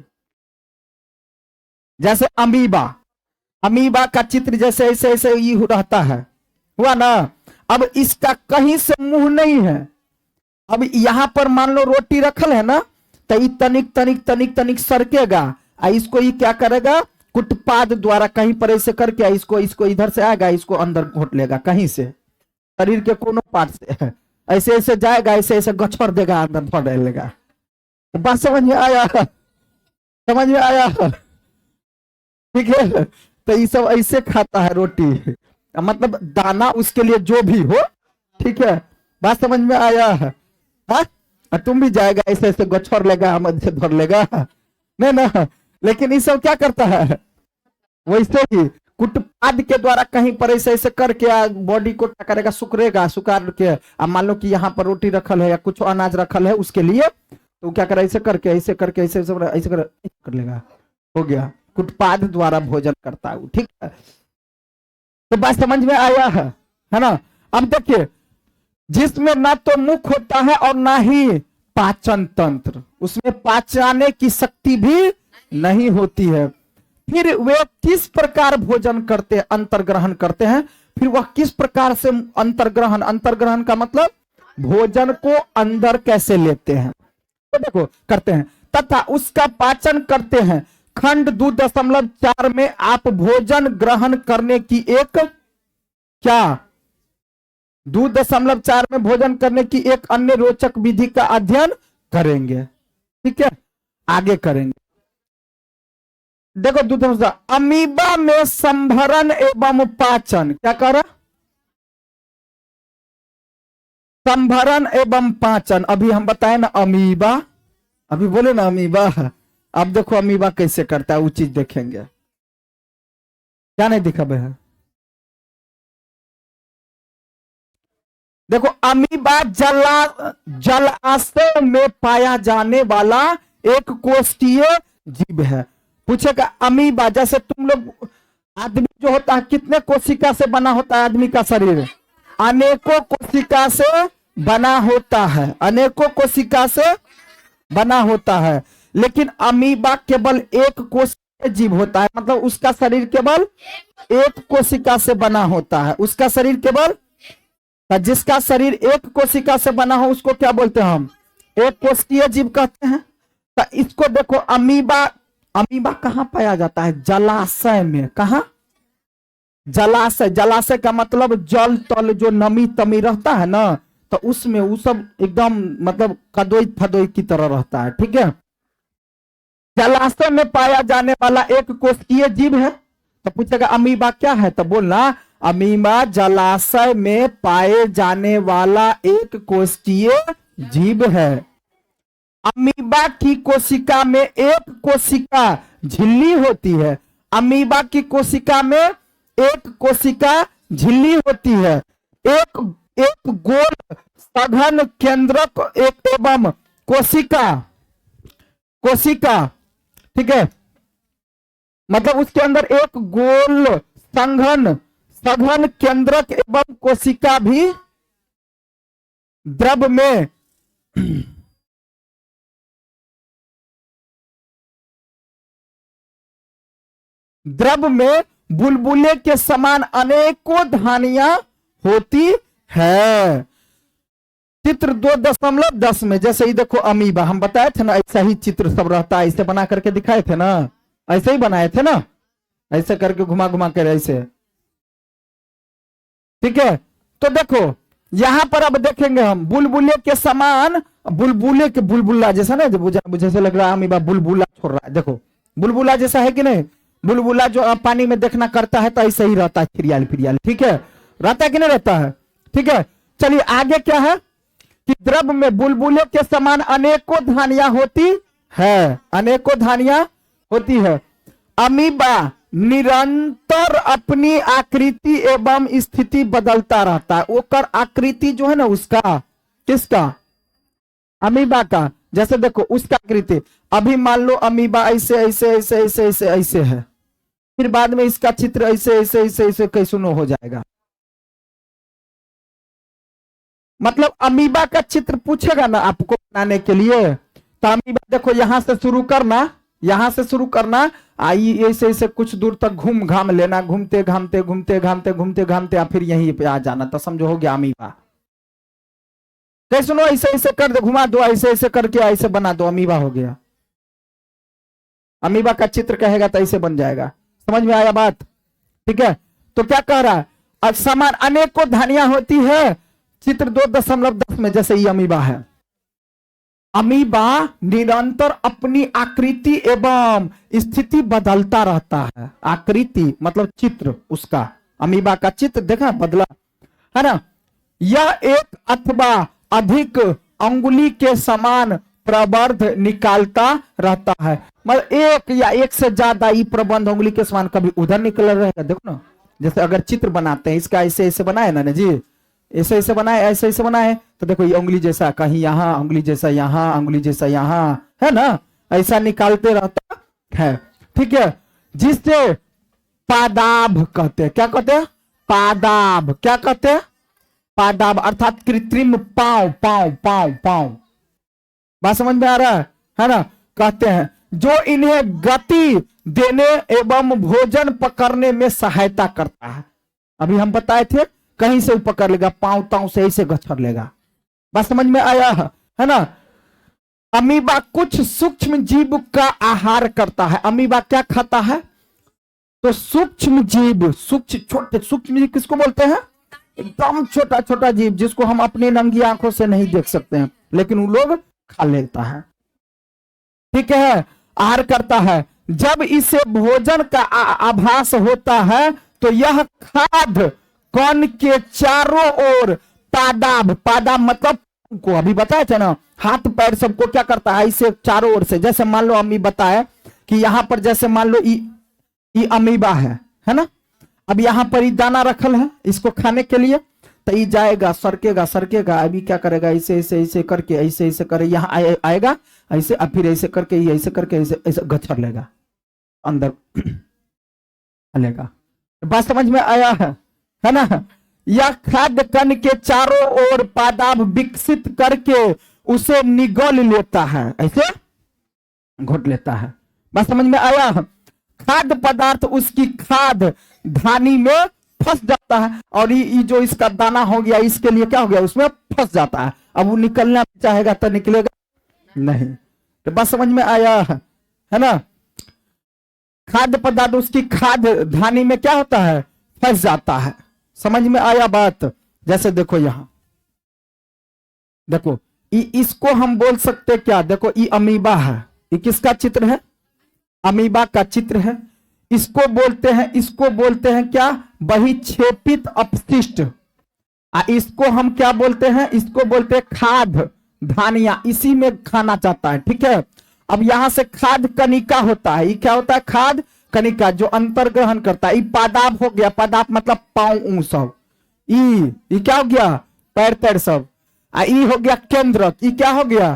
जैसे अमीबा, अमीबा का चित्र जैसे ऐसे ऐसे ये रहता है, हुआ ना। अब इसका कहीं से मुंह नहीं है। अब यहां पर मान लो रोटी रखल है ना, तो ये तनिक तनिक तनिक तनिक सरकेगा, इसको ये क्या करेगा, कुटपाद द्वारा कहीं पर ऐसे करके इसको इसको इधर से आएगा, इसको अंदर घोट लेगा, कहीं से शरीर के कोनो पार्ट से ऐसे ऐसे जाएगा, ऐसे ऐसे गछोड़ देगा, अंदर भर लेगा। तो बात समझ में आया, समझ में आया, ठीक है। तो ये सब ऐसे खाता है रोटी, मतलब दाना उसके लिए जो भी हो, ठीक है, बात समझ में आया है। तुम भी जाएगा ऐसे ऐसे गछोड़ लेगा, मध्य धर लेगा, नहीं ना। लेकिन ये सब क्या करता है, वैसे ही कुटपाद के द्वारा कहीं पर ऐसे ऐसे करके बॉडी को क्या करेगा, सुकरेगा, सुखार के। अब मान लो कि यहाँ पर रोटी रखल है या कुछ अनाज रखल है उसके लिए, तो क्या करे, ऐसे करके ऐसे करके ऐसे ऐसे कर लेगा, हो गया, कुटपाद द्वारा भोजन करता है, ठीक है। तो बात समझ में आया है ना। अब देखिए, जिसमें ना तो मुख होता है और ना ही पाचन तंत्र, उसमें पाचने की शक्ति भी नहीं होती है, फिर वे किस प्रकार भोजन करते, अंतर्ग्रहण करते हैं, फिर वह किस प्रकार से अंतर्ग्रहण, अंतर्ग्रहण का मतलब भोजन को अंदर कैसे लेते हैं, तो देखो करते हैं, तथा उसका पाचन करते हैं। खंड 2.4 में आप भोजन ग्रहण करने की एक क्या 2.4 में भोजन करने की एक अन्य रोचक विधि का अध्ययन करेंगे। ठीक है, आगे करेंगे। देखो 2.4 अमीबा में संभरण एवं पाचन, क्या कह रहा, संभरण एवं पाचन। अभी हम बताए ना अमीबा, अभी बोले ना अमीबा, अब देखो अमीबा कैसे करता है, वो चीज देखेंगे। क्या नहीं दिखा भैया, देखो अमीबा जलाशय में पाया जाने वाला एक कोष्ठीय जीव है। पूछेगा अमीबा, जैसे तुम लोग, आदमी जो होता है कितने कोशिका से बना होता है आदमी का शरीर, अनेकों कोशिका से बना होता है, अनेकों कोशिका से बना होता है, लेकिन अमीबा केवल एक कोशिकीय जीव होता है, मतलब उसका शरीर केवल एक कोशिका से बना होता है, उसका शरीर केवल, जिसका शरीर एक कोशिका से बना हो उसको क्या बोलते हैं हम, एक कोशिकीय जीव कहते हैं। तो इसको देखो अमीबा, अमीबा कहां पाया जाता है, जलाशय में। कहा, जलाशय, जलाशय का मतलब जल तल जो नमी तमी रहता है ना, तो उसमें वो सब एकदम मतलब कदोई फदोई की तरह रहता है। ठीक है, जलाशय में पाया जाने वाला एक कोशिकीय जीव है। तो पूछेगा अमीबा क्या है, तो बोलना अमीबा जलाशय में पाए जाने वाला एक कोशिकीय जीव है। अमीबा की कोशिका में एक कोशिका झिल्ली होती है, अमीबा की कोशिका में एक कोशिका झिल्ली होती है, एक एक गोल सघन केंद्रक एक एवं कोशिका, कोशिका, ठीक है, मतलब उसके अंदर एक गोल संघन सघन केंद्रक एवं कोशिका भी द्रव में द्रव में बुलबुले के समान अनेकों धानियां होती है। चित्र 2.10 में जैसे ही देखो अमीबा, हम बताए थे ना ऐसा ही चित्र सब रहता है, ऐसे बना करके दिखाए थे ना, ऐसे ही बनाए थे ना, ऐसे करके घुमा घुमा कर ऐसे। ठीक है, तो देखो यहां पर अब देखेंगे हम बुलबुले के समान, बुलबुले के बुलबुला जैसा ना, जैसे लग रहा है अमीबा बुलबुला छोड़ रहा है, देखो बुलबुला जैसा है कि नहीं, बुलबुला जो पानी में देखना करता है तो ऐसे ही रहता है, फिरियाल फिरियाल। ठीक है, रहता है कि नहीं रहता है। ठीक है, चलिए आगे क्या है कि द्रव में बुलबुले के समान अनेकों धानियां होती है, अनेकों धानियां होती है। अमीबा निरंतर अपनी आकृति एवं स्थिति बदलता रहता है, ओकर आकृति जो है ना उसका, किसका, अमीबा का, जैसे देखो उसका आकृति, अभी मान लो अमीबा ऐसे ऐसे ऐसे ऐसे ऐसे ऐसे है, फिर बाद में इसका चित्र ऐसे ऐसे ऐसे ऐसे कैसुनो हो जाएगा। मतलब अमीबा का चित्र पूछेगा ना आपको बनाने के लिए, तो अमीबा देखो यहां से शुरू करना, यहां से शुरू करना, आई ऐसे ऐसे कुछ दूर तक घूम घाम लेना, घूमते घामते घूमते घामते घूमते घामते फिर यहीं पे आ जाना, तो समझो हो गया अमीबा। कैसे सुनो, ऐसे ऐसे कर दो, घुमा दो, ऐसे ऐसे करके ऐसे बना दो, अमीबा हो गया। अमीबा का चित्र कहेगा तो ऐसे बन जाएगा। समझ में आया बात। ठीक है, तो क्या कह रहा है, अब समान अनेकों धानियां होती है। चित्र 2.10 में जैसे ये अमीबा है, अमीबा निरंतर अपनी आकृति एवं स्थिति बदलता रहता है। आकृति मतलब चित्र, उसका अमीबा का चित्र देखा बदला है ना। यह एक अथवा अधिक अंगुली के समान प्रबंध निकालता रहता है, मतलब एक या एक से ज्यादा ये प्रबंध अंगुली के समान कभी उधर निकल रहेगा। देखो ना, जैसे अगर चित्र बनाते हैं, इसका ऐसे ऐसे बनाए ना जी, ऐसे ऐसे बनाए, ऐसे ऐसे बनाए, तो देखो ये उंगली जैसा कहीं यहाँ, उंगली जैसा यहाँ, उंगली जैसा यहाँ, है ना, ऐसा निकालते रहता है। ठीक है, जिससे पादाभ कहते हैं। क्या कहते हैं, पादाभ। क्या कहते हैं, पादाब अर्थात कृत्रिम पांव पांव पांव पांव। बात समझ में आ रहा है ना। कहते हैं जो इन्हें गति देने एवं भोजन पकड़ने में सहायता करता है। अभी हम बताए थे कहीं से पकड़ लेगा, पांव ताव से ऐसे गछर लेगा। बात समझ में आया है ना। अमीबा कुछ सूक्ष्म जीव का आहार करता है। अमीबा क्या खाता है? तो सूक्ष्म जीव, सूक्ष्म जीव किसको बोलते हैं? एकदम छोटा छोटा जीव जिसको हम अपनी नंगी आंखों से नहीं देख सकते हैं, लेकिन वो लोग खा लेता है। ठीक है, आहार करता है। जब इसे भोजन का आभास होता है तो यह खाद्य कण के चारों ओर पादाब, पादाब मतलब को अभी बताया था ना, हाथ पैर सबको क्या करता है इसे चारों ओर से। जैसे मान लो अम्मी बताए कि यहां पर जैसे मान लो ये अमीबा है ना। अब यहां पर ये दाना रखल है इसको खाने के लिए, तो ये जाएगा सरकेगा सरकेगा, अभी क्या करेगा ऐसे ऐसे ऐसे करके ऐसे ऐसे करे यहाँ आएगा ऐसे, अब फिर ऐसे करके ये ऐसे करके ऐसे ऐसे गच्छर लेगा अंदर लेगा। बात समझ में आया है ना। यह खाद्य कण के चारों ओर पादाब विकसित करके उसे निगल लेता है, ऐसे घोट लेता है। बात समझ में आया। खाद्य पदार्थ उसकी खाद्य धानी में फंस जाता है और ये जो इसका दाना हो गया इसके लिए क्या हो गया, उसमें फंस जाता है। अब वो निकलना चाहेगा तो निकलेगा नहीं। तो बात समझ में आया है ना। खाद्य पदार्थ उसकी खाद्य धानी में क्या होता है, फंस जाता है। समझ में आया बात। जैसे देखो यहां देखो इसको हम बोल सकते क्या, देखो ये अमीबा है, ये किसका चित्र है, अमीबा का चित्र है। इसको बोलते हैं क्या, बहिक्षेपित अपशिष्ट। इसको हम क्या बोलते हैं, इसको बोलते हैं खाद्य धानिया, इसी में खाना चाहता है। ठीक है, अब यहां से खाद्य कणिका होता है, ये क्या होता है, खाद्य कणिका जो अंतर ग्रहण करता है। ये पादाब हो गया, पादाब मतलब पांव सब, ये क्या हो गया, पैर पैर सब। ई हो गया केंद्रक, ये क्या हो गया,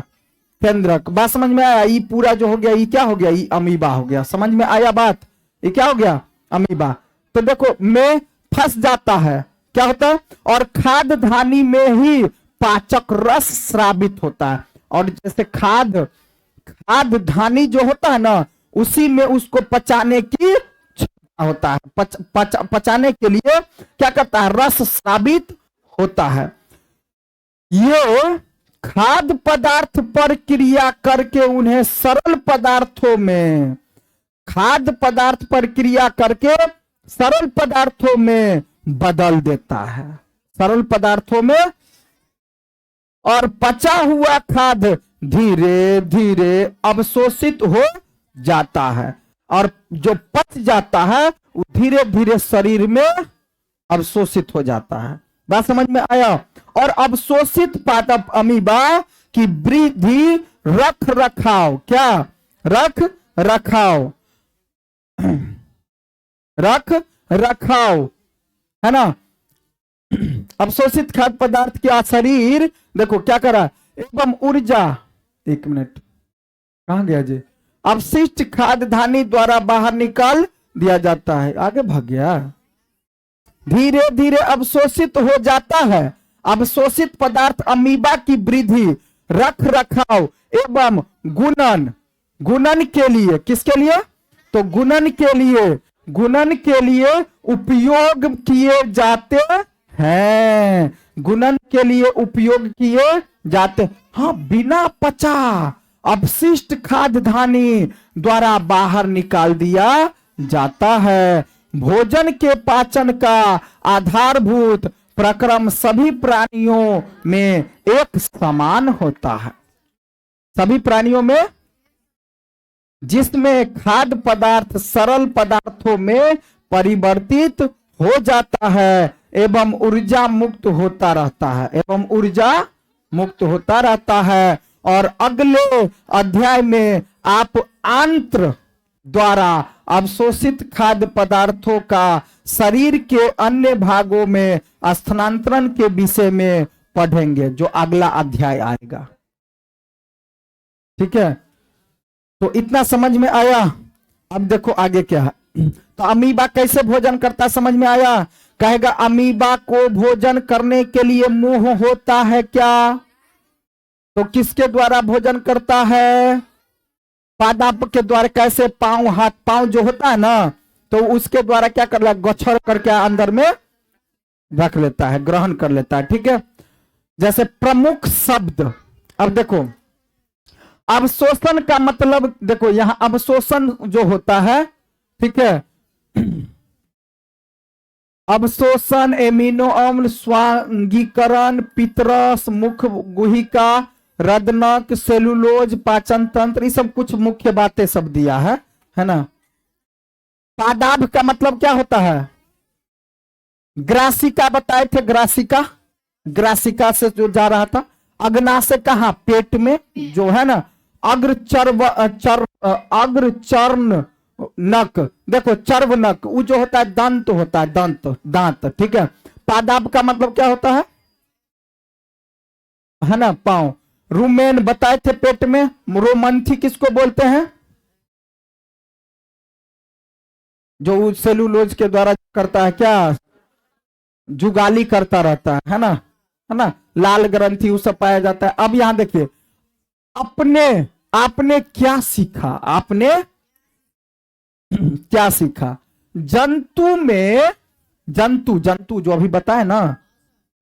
केंद्रक। बात समझ में आया। ये पूरा जो हो गया ये क्या हो गया, ये अमीबा हो गया। समझ में आया बात, ये क्या हो गया, अमीबा। तो देखो में फंस जाता है, क्या होता है, और खाद्य धानी में ही पाचक रस स्रावित होता है। और जैसे खाद्य धानी जो होता है ना, उसी में उसको पचाने की क्षमता होता है। पचाने के लिए क्या करता है, रस स्रावित होता है। ये खाद्य पदार्थ पर क्रिया करके उन्हें सरल पदार्थों में, खाद्य पदार्थ पर क्रिया करके सरल पदार्थों में बदल देता है, सरल पदार्थों में। और पचा हुआ खाद्य धीरे धीरे अवशोषित हो जाता है, और जो पच जाता है वो धीरे धीरे शरीर में अवशोषित हो जाता है। बात समझ में आया। और अवशोषित पादप अमीबा की वृद्धि रख रखाव, क्या, रख रखाव, रख रखाव है ना। अवशोषित खाद्य पदार्थ का शरीर देखो क्या करा, एवं ऊर्जा, एक मिनट कहां गया जी, अपशिष्ट खाद्य धानी द्वारा बाहर निकाल दिया जाता है। आगे भाग गया, धीरे धीरे अवशोषित हो जाता है। अवशोषित पदार्थ अमीबा की वृद्धि रख रखाव एवं गुणन के लिए, किसके लिए, तो गुणन के लिए उपयोग किए जाते हैं, गुणन के लिए उपयोग किए जाते। हाँ, बिना पचा अपशिष्ट खाद्य धानी द्वारा बाहर निकाल दिया जाता है। भोजन के पाचन का आधारभूत प्रक्रम सभी प्राणियों में एक समान होता है। सभी प्राणियों में, जिसमें खाद्य पदार्थ सरल पदार्थों में परिवर्तित हो जाता है एवं ऊर्जा मुक्त होता रहता है, एवं ऊर्जा मुक्त होता रहता है। और अगले अध्याय में आप आंत्र द्वारा अवशोषित खाद्य पदार्थों का शरीर के अन्य भागों में स्थानांतरण के विषय में पढ़ेंगे, जो अगला अध्याय आएगा। ठीक है, तो इतना समझ में आया। अब देखो आगे क्या है। तो अमीबा कैसे भोजन करता है, समझ में आया? कहेगा अमीबा को भोजन करने के लिए मुंह होता है क्या? तो किसके द्वारा भोजन करता है? पादाप के द्वारा। कैसे? पांव, हाथ पांव जो होता है ना, तो उसके द्वारा क्या कर लेता, गोछड़ करके अंदर में रख लेता है, ग्रहण कर लेता है। ठीक है। जैसे प्रमुख शब्द, अब देखो अवशोषण का मतलब, देखो यहां अवशोषण जो होता है, ठीक है, अवशोषण, एमिनो अम्ल, स्वांगीकरण, पितरस, मुख गुहिका, रदनक, सेलुलोज, पाचन तंत्र, ये सब कुछ मुख्य बातें सब दिया है ना। पादाभ का मतलब क्या होता है? ग्रासिका बताए थे, ग्रासिका, ग्रासिका से जो जा रहा था। अग्नाशय कहां? पेट में जो है ना। अग्रचर्ण नक, देखो चर्व नक, वो जो होता है दंत होता है, दंत, दांत। ठीक है। पादाब का मतलब क्या होता है ना, पांव। रुमेन बताए थे पेट में। रोमंथी किसको बोलते हैं? जो सेलुलोज के द्वारा करता है क्या, जुगाली करता रहता है ना, है ना। लाल ग्रंथि वो सब पाया जाता है। अब यहां देखिए, अपने, आपने क्या सीखा, आपने क्या सीखा? जंतु में, जंतु, जंतु जो अभी बताए ना,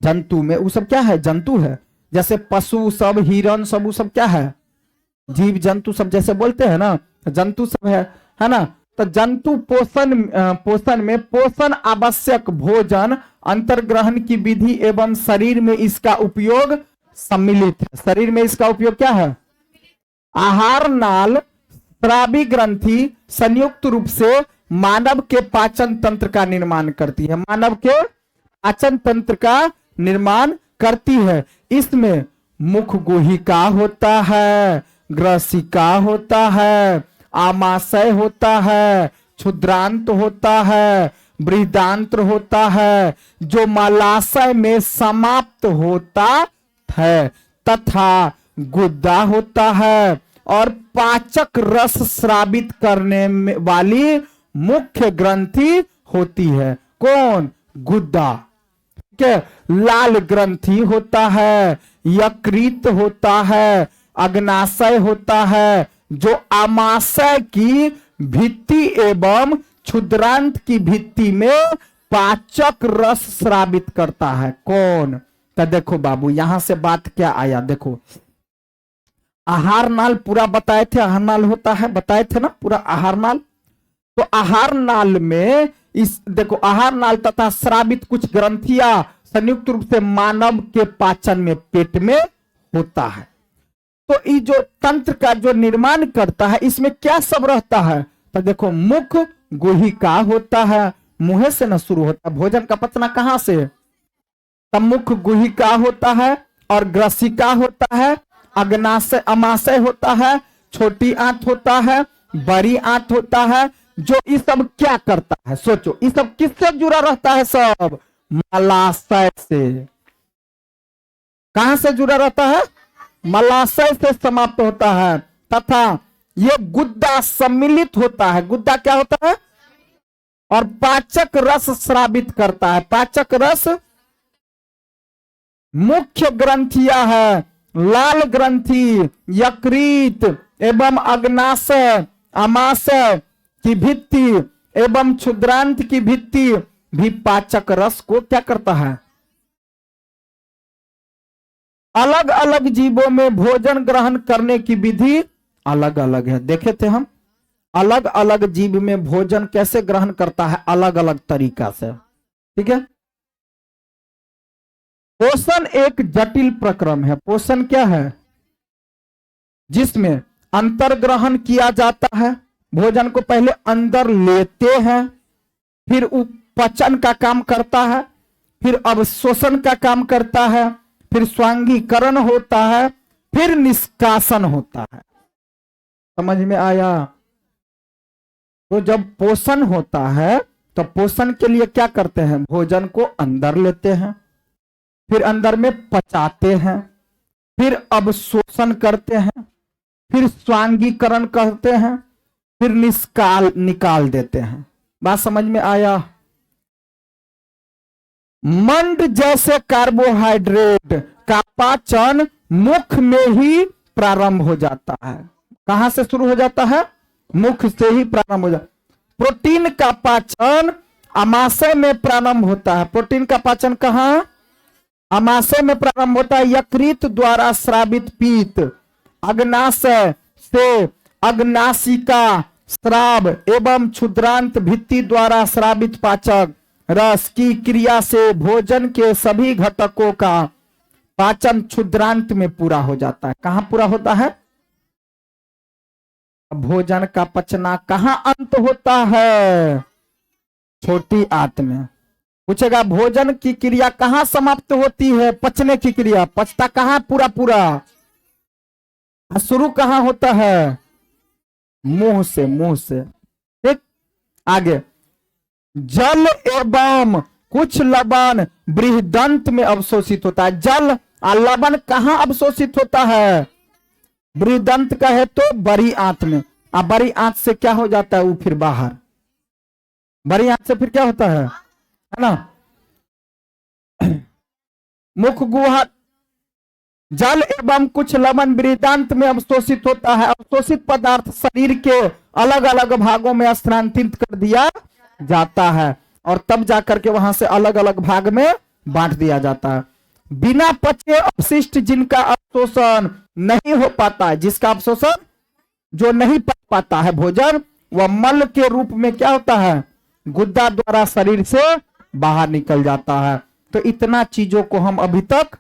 जंतु में वो सब क्या है? जंतु है। जैसे पशु सब, हिरण सब, वो सब क्या है? जीव जंतु सब जैसे बोलते हैं ना, जंतु सब है ना। तो जंतु पोषण में पोषण आवश्यक भोजन, अंतर्ग्रहण की विधि एवं शरीर में इसका उपयोग सम्मिलित है। शरीर में इसका उपयोग क्या है? आहार नाल, स्रावी ग्रंथि संयुक्त रूप से मानव के पाचन तंत्र का निर्माण करती है। मानव के पाचन तंत्र का निर्माण करती है। इसमें मुख गुहिका होता है, ग्रसिका होता है, आमाशय होता है, क्षुद्रांत होता है, बृहदांत्र होता है, जो मलाशय में समाप्त होता है, तथा गुद्दा होता है, और पाचक रस स्रावित करने वाली मुख्य ग्रंथि होती है। कौन? गुद्दा। ठीक है। लाल ग्रंथि होता है, यकृत होता है, अग्नाशय होता है, जो आमाशय की भित्ति एवं क्षुद्रांत की भित्ति में पाचक रस स्रावित करता है। कौन? तो देखो बाबू, यहां से बात क्या आया, देखो आहार नाल पूरा बताए थे, आहार नाल होता है, बताए थे ना पूरा आहार नाल। तो आहार नाल में इस देखो, आहार नाल तथा स्रावित कुछ ग्रंथियां संयुक्त रूप से मानव के पाचन में, पेट में होता है। तो ये जो तंत्र का जो निर्माण करता है, इसमें क्या सब रहता है? तो देखो, मुख गुहिका होता है, मुंह से न शुरू होता है, भोजन का पचना कहां से? तब मुख गुहिका होता है, और ग्रसिका होता है, अग्नाशय, अमाशय होता है, छोटी आंत होता है, बड़ी आंत होता है। जो ये सब क्या करता है? सोचो, ये सब किससे जुड़ा रहता है? सब मलाशय से। कहां से जुड़ा रहता है? मलाशय से समाप्त होता है, तथा ये गुद्दा सम्मिलित होता है। गुद्दा क्या होता है? और पाचक रस स्रावित करता है। पाचक रस मुख्य ग्रंथियां है, लाल ग्रंथि, यकृत एवं अग्नाशय, आमाशय की भित्ति एवं क्षुद्रांत की भित्ति भी पाचक रस को क्या करता है? अलग अलग जीवों में भोजन ग्रहण करने की विधि अलग अलग है। देखे थे हम, अलग अलग जीव में भोजन कैसे ग्रहण करता है, अलग अलग तरीका से। ठीक है। पोषण एक जटिल प्रक्रम है। पोषण क्या है? जिसमें अंतर्ग्रहण किया जाता है, भोजन को पहले अंदर लेते हैं, फिर उपचन का काम करता है, फिर अवशोषण का काम करता है, फिर स्वांगीकरण होता है, फिर निष्कासन होता है। समझ में आया? तो जब पोषण होता है, तो पोषण के लिए क्या करते हैं? भोजन को अंदर लेते हैं, फिर अंदर में पचाते हैं, फिर अवशोषण करते हैं, फिर स्वांगीकरण करते हैं, फिर निकाल देते हैं। बात समझ में आया? मंड जैसे कार्बोहाइड्रेट का पाचन मुख में ही प्रारंभ हो जाता है। कहां से शुरू हो जाता है? मुख से ही प्रारंभ हो जाता है। प्रोटीन का पाचन आमाशय में प्रारंभ होता है। प्रोटीन का पाचन कहां? आमाशय में प्रारंभ होता है। यकृत द्वारा स्रावित पीत अग्नाशय से अग्नाशिका स्राव एवं क्षुद्रांत भित्ति द्वारा स्रावित पाचक रस की क्रिया से भोजन के सभी घटकों का पाचन क्षुद्रांत में पूरा हो जाता है। कहां पूरा होता है? भोजन का पचना कहां अंत होता है? छोटी आंत में। पूछेगा भोजन की क्रिया कहां समाप्त होती है? पचने की क्रिया पचता कहां? पूरा पूरा। शुरू कहां होता है? मुंह से। मुंह से। ठीक, आगे। जल एवं कुछ लवण बृहदंत में अवशोषित होता है। जल और लवण कहां अवशोषित होता है? बृहदंत का है तो बड़ी आंत में। अब बड़ी आंत से क्या हो जाता है? वो फिर बाहर। बड़ी आंत से फिर क्या होता है ना? मुख गुहा। जल एवं कुछ लवण बृहदांत में अवशोषित होता है। अवशोषित पदार्थ शरीर के अलग अलग भागों में स्थानांतरित कर दिया जाता है और तब जाकर के वहां से अलग अलग भाग में बांट दिया जाता है। बिना पचे अपशिष्ट जिनका अवशोषण नहीं हो पाता है, जिसका अवशोषण जो नहीं पच पाता है भोजन, वह मल के रूप में क्या होता है? गुद्दा द्वारा शरीर से बाहर निकल जाता है। तो इतना चीजों को हम अभी तक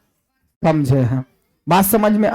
समझे हैं। बात समझ में